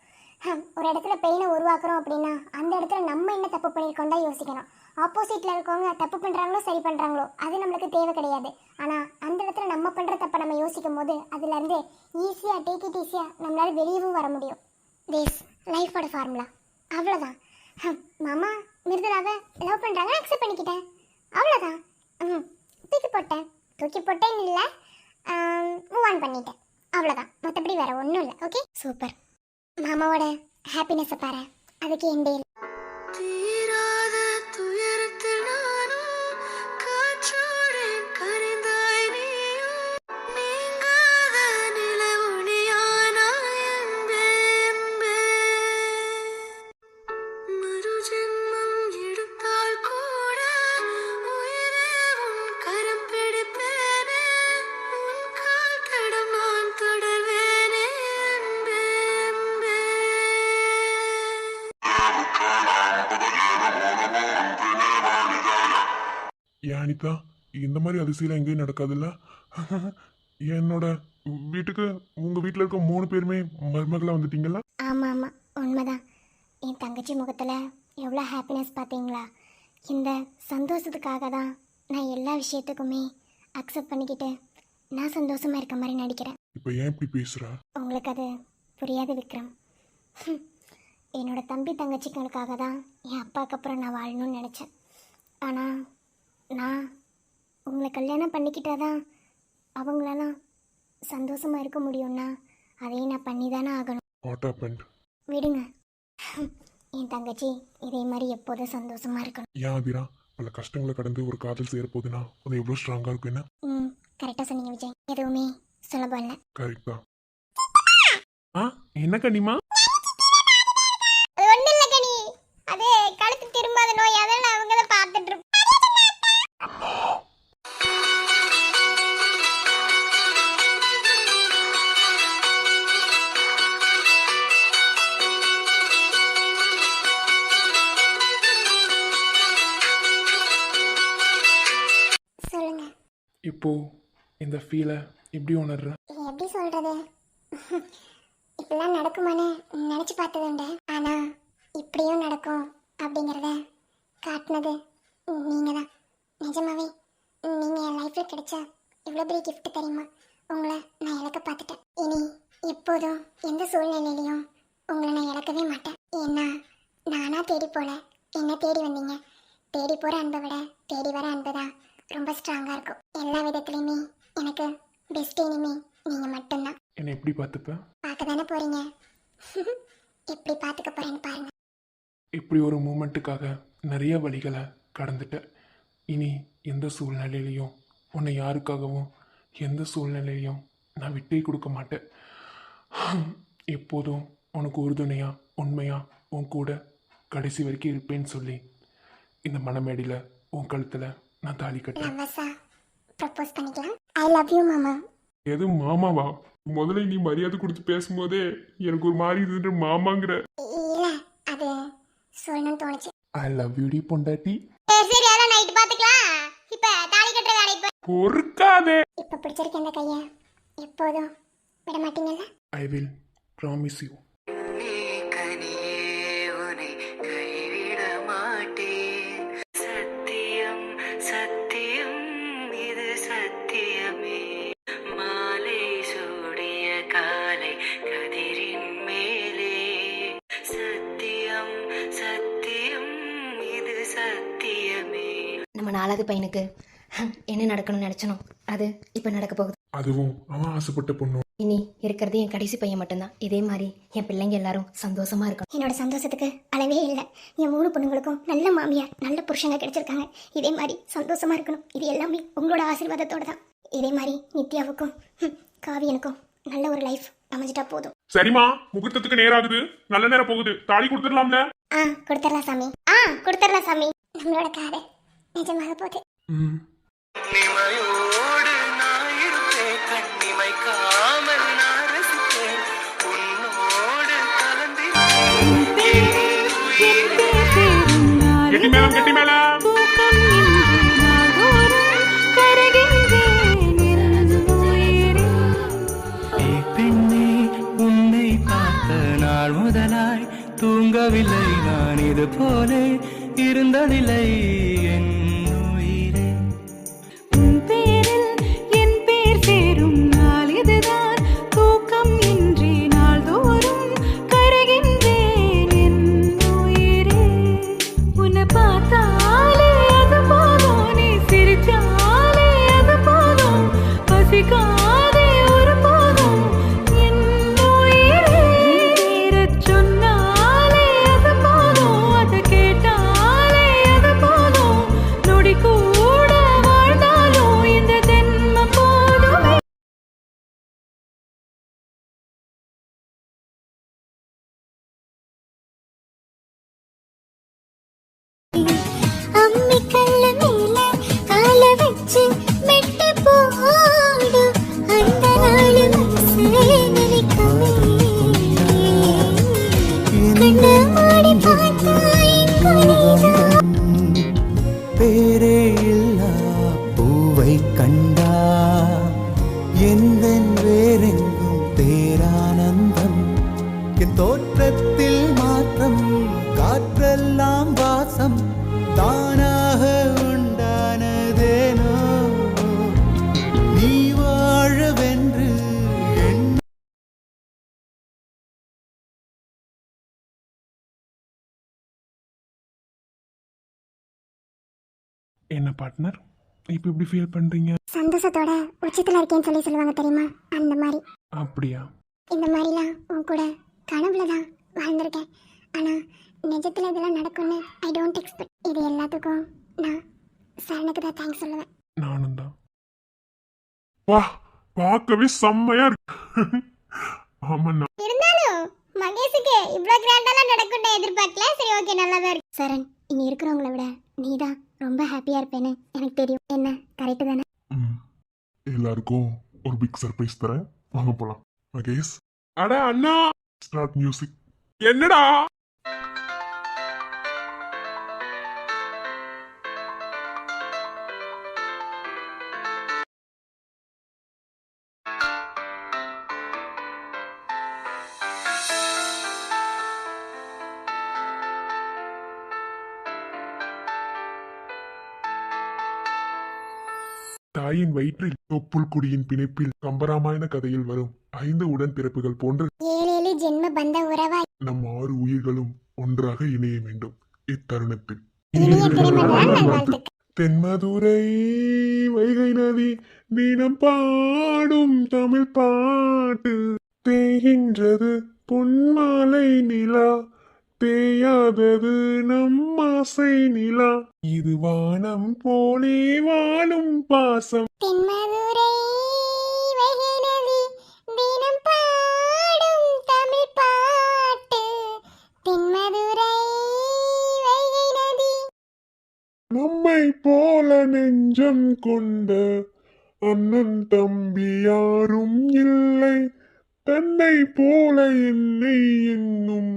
ஒரு இடத்துல பெயினை உருவாக்குறோம் அப்படின்னா அந்த இடத்துல நம்ம என்ன தப்பு பண்ணியிருக்கோம் தான் யோசிக்கணும். ஆப்போசிட்டில் இருக்கவங்க தப்பு பண்ணுறாங்களோ சரி பண்ணுறாங்களோ அது நம்மளுக்கு தேவை கிடையாது. ஆனால் அந்த இடத்துல நம்ம பண்ணுற தப்பை நம்ம யோசிக்கும் போது அதுலேருந்து ஈஸியாக டேக் இட் ஈஸியாக நம்மளால வெளியவும் வர முடியும். திஸ் லைஃபோட ஃபார்முலா அவ்வளோதான். மாமா மிருதுலாவை லவ் பண்ணுறாங்க, அக்செப்ட் பண்ணிக்கிட்டேன், அவ்வளோதான். தூக்கி போட்டேன்னு இல்லை, மூவ் ஆன் பண்ணிட்டேன், அவ்வளோதான். மற்றபடி வேற ஒன்றும் இல்லை. Okay, super. மாமாவோட ஹாப்பினஸை பாரு, அதுக்கு எண்டே இல்லை. தீராத துயரத்தில் நானும் காற்றோடு கரைந்தாய் நீயும் நீங்காத நிலவொளியானாய் அன்பே அன்பே மறு ஜென்மம் எடுத்தால் கூட உயிரே உன் கரம் பிடிப்பேனே உன் கால் தடம் நான் தொடர்வேனே அன்பே அன்பே ஏன் அனிதா, இந்த மாதிரி அதிசயம் எங்கேயும் நடக்காதுல்ல? என்னோட வீட்டுக்கு உங்க வீட்டில் இருக்க 3 பேருமே மருமகளா வந்துட்டீங்களா? ஆமாம் ஆமாம், உண்மைதான். என் தங்கச்சி முகத்தில் எவ்வளோ ஹாப்பினஸ் பார்த்தீங்களா? இந்த சந்தோஷத்துக்காக தான் நான் எல்லா விஷயத்துக்குமே அக்செப்ட் பண்ணிக்கிட்டு நான் சந்தோஷமாக இருக்க மாதிரி நடிக்கிறேன். இப்போ ஏன் இப்படி பேசுற? உங்களுக்கு அது புரியாது விக்ரம். என்னோட தம்பி தங்கச்சிங்களுக்காக தான் என் அப்பாவுக்கு அப்புறம் நான் வாழணும்னு நினச்சேன். ஆனால் நான் உங்களை கல்யாணம் பண்ணிக்கிட்டாதான் அவங்களெல்லாம் சந்தோஷமாக இருக்க முடியும்னா அதையும் நான் பண்ணி தானே ஆகணும். What happened? விடுங்க, என் தங்கச்சி இதே மாதிரி எப்போதும் சந்தோஷமாக இருக்கணும். ஏன் ஆதிரா, பல கஷ்டங்களை கடந்து ஒரு காதல் சேர போதுன்னா அது எவ்வளோ ஸ்ட்ராங்காக இருக்கும் என்ன? கரெக்டாக சொன்னீங்க விஜய், எதுவுமே சுலபம் இல்லை. கரெக்ட் தான். என்ன கண்ணிமா? அது ஒன்றும் இல்லை கனி, அது கழுத்து திரும்பாத நோய், அதெல்லாம் அவங்க தான் பார்த்துட்டு இருப்போம். சொல்லுங்க, இப்போ இந்த ஃபீலை எப்படி உணர்ற? எப்படி சொல்றது? இப்படிலாம் நடக்குமான்னு நினச்சி பார்த்ததுண்டு. ஆனால் இப்படியும் நடக்கும் அப்படிங்கிறத காட்டினது நீங்கள் தான். நிஜமாவே நீங்கள் என் லைஃப்பில் கிடைச்ச இவ்வளோ பெரிய கிஃப்ட் தெரியுமா? உங்களை நான் இழக்க பார்த்துட்டேன். இனி எப்போதும் எந்த சூழ்நிலையிலையும் உங்களை நான் இழக்கவே மாட்டேன். ஏன்னா நானாக தேடி போல, என்ன தேடி வந்தீங்க. தேடி போகிற அன்பை விட தேடி வர அன்பு தான் ரொம்ப ஸ்ட்ராங்காக இருக்கும். எல்லா விதத்துலையுமே எனக்கு பெஸ்ட் இனிமே நீங்கள் மட்டும்தான். என்னை எப்படி பார்த்துப்ப? பார்க்க தானே போகிறீங்க, எப்படி பார்த்துக்க போகிறேன்னு பாருங்கள். இப்படி ஒரு மூமெண்ட்டுக்காக நிறைய வழிகளை கடந்துட்டேன். இனி எந்த சூழ்நிலையிலையும் உன்னை யாருக்காகவும் எந்த சூழ்நிலையிலையும் நான் விட்டே கொடுக்க மாட்டேன். எப்போதும் உனக்கு உறுதுணையா உண்மையா உன் கூட கடைசி வரைக்கும் இருப்பேன்னு சொல்லி இந்த மணமேடியில் உன் கழுத்தில் நான் தாலி கட்டேன். லவ்வஸா ப்ரப்போஸ் பண்ணிக்கலாம். ஐ லவ் யூ மாமா. எது மாமாவா? முதல்ல நீ மரியாதை கொடுத்து பேசும்போதே எனக்கு ஒரு மாதிரி இருந்துட்டு மாமாங்கிற. இல்லை, அது சொல்லணும்னு தோணுச்சு. ஐ லவ் யூ டி பொண்டாட்டி. சரி, அதெல்லாம் நைட்டு பார்த்துக்கலாம். இப்போ தாலி கட்டுற வேலை இப்போ பொறுக்காதே. இப்போ பிடிச்சிருக்க இந்த கையை எப்போதும் விட மாட்டீங்கல்ல? I will promise you. நீ 4வது பையனுக்கு என்ன நடக்கணும்னு நினைச்சனோ அது இப்ப நடக்க போகுது. அதுவும் அவன் ஆசைப்பட்ட பொண்ணு. இனி இருக்கிறது என் கடைசி பையன் மட்டும்தான். இதே மாதிரி என் பிள்ளைங்க எல்லாரும் சந்தோஷமா இருக்கணும். என்னோட சந்தோஷத்துக்கு அளவே இல்லை. என் 3 பொண்ணுங்களுக்கும் நல்ல மாமியார் நல்ல புருஷங்க கிடைச்சிருக்காங்க. இதே மாதிரி சந்தோஷமா இருக்கணும். இது எல்லாமே உங்களோட ஆசீர்வாதத்தோட தான். இதே மாதிரி நித்யாவுக்கும் காவியனுக்கும் நல்ல ஒரு லைஃப் அமைஞ்சிட்டா போதும். சரிம்மா, முகூர்த்தத்துக்கு நேராகுது, நல்ல நேரம் போகுது, தாலி கொடுத்துடலாம்ல? கொடுத்துடலாம் சாமி. கொடுத்துடலாம் சாமி. நம்மளோட காதல் நிஜமாக போகுது. நிமையோடு நான் இருப்பேன், கண்ணிமைக்காமல் நான் ரசிப்பேன், உன்னோடு கலந்திருப்பேன். கெட்டி மேளம், கெட்டி மேளம். உன்னை பார்த்த நாள் முதலாய் தூங்கவில்லை நான், இது போல இருந்ததில்லை என் உயிரே. உன் பேரில் என் பேர் சேரும் நாள் இதுதான், தூக்கம் இன்றி நாள்தோறும் கருகின்றேன் என் உயிரே. உன்னை பார்த்தாலே அது போதும், நீ சிரிச்சாலே அது போதும், பசிக்காதே ஒரு போதும் என் உயிரே. பேரச் சொன்னாலே அது போதும், அதை கேட்டாலே அது போதும், நொடி கூட வாழ்ந்தாலும் இந்த ஜென்மம் போதுமே. அம்மிக்கல்ல மேல கால வச்சு மெட்டு போடு, அந்த நாள் மனசே நினைக்கவே. கண்ண மூடி பார்த்தா எங்கோ நீதான். பேரே இல்லா பூவை கண்டா எந்தன் வேறெங்கும் பேரானந்தம், என் தோற்றத்தில் மாற்றம், காற்றெல்லாம் வாசம் தானாக உண்டானதேனோ, நீ வாழவென்று என் என்ன பார்ட்னர், இப்ப இப்படி ஃபீல் பண்றீங்க? சந்தோஷத்தோட உச்சத்துல இருக்கேன்னு சொல்லுவாங்க தெரியுமா, அந்த மாதிரி. அப்படியா? இந்த மாதிரிலாம் உன் கூட கனவுல தான் வாழ்ந்திருக்கேன். ஆனா நிஜத்துல இதெல்லாம் நடக்கும்னு ஐ டோன்ட் எக்ஸ்பெக்ட். இது எல்லாத்துக்கும் நான் சரணுக்கு தான் தேங்க்ஸ் சொல்லுவேன். நானும் தான். வா, பார்க்கவே செம்மையா இருக்கு. ஆமாண்ணா. இருந்தாலும் மகேஷுக்கு இவ்ளோ கிராண்டாலாம் நடக்கும்னு எதிர்பார்க்கல. சரி, ஓகே, நல்லா தான் இருக்கு. சரண், இங்க இருக்கிறவங்கள விட நீ தான் ரொம்ப ஹாப்பியா இருப்பேன்னு எனக்கு தெரியும். என்ன கரெக்ட் தானே? எல்லாருக்கும் ஒரு பிக் சர்ப்ரைஸ் தரேன், வாங்க போலாம். மகேஷ், அட அண்ணா, ஸ்டார்ட் மியூசிக். என்னடா? தாயின் வயிற்றில் தொப்புள் குடியின் பிணைப்பில் கம்பராமாயண கதையில் வரும் 5 உடன்பிறப்புகள் போன்று 7 ஜென்ம பந்த உறவாய் நம் 6 உயிர்களும் ஒன்றாக இணைய வேண்டும். இத்தருணத்தில் இனிய திருமண நல்வாழ்த்துக்கள். தென்மதுரை வைகை நதி தினம் பாடும் தமிழ் பாட்டு, தேகின்றது பொன்மாலை நிலா, தேயாதது நம் ஆசை நிலா, இது வானம் போலே வாழும் பாசம். தென்மதுரை வைகை நதி தினம் பாடும் தமிழ் பாட்டு, தென்மதுரை வைகை நதி. நம்மை போல நெஞ்சம் கொண்ட அண்ணன் தம்பி யாரும் இல்லை, தன்னை போல என்னை என்னும்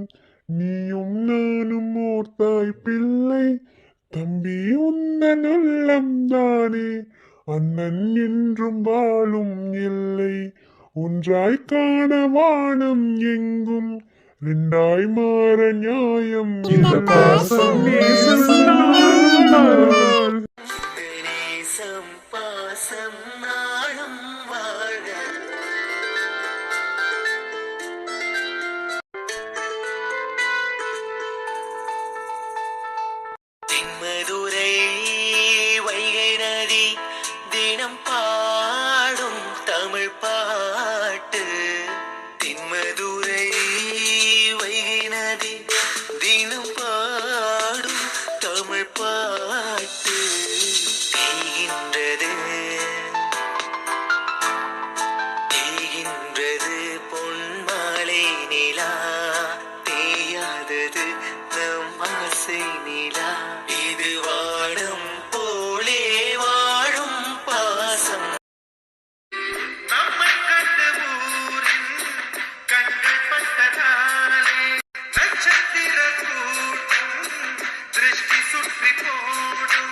நீயும் நானும் ஓர் தாய் பிள்ளை, தம்பி உந்தன் உள்ளம் தானே அண்ணன் என்றும் வாழும் எல்லை, ஒன்றாய் காண வானம் எங்கும் 2ஆய் மாற நியாயம் இந்த பாசம் நேசம் நாள். நேசம் பாசம் நாளும் வாழ. தென்மதுரை வைகை நதி தினம் பாடும் தமிழ் பாட்டு தென்மதுரை வைகை நதி தினம் பாடும் தமிழ் பாட்டு தேய்கின்றது தேய்கின்றது பொன்மாலை நிலா தேயாதது நம் ஆசை நிலா இது வாடும் போலே வாழும் பாசம் நம்மை கண்டு ஊரின் கண்கள் பட்டதாலே நட்சத்திர கூட்டம் திருஷ்டி சுற்றி போடும்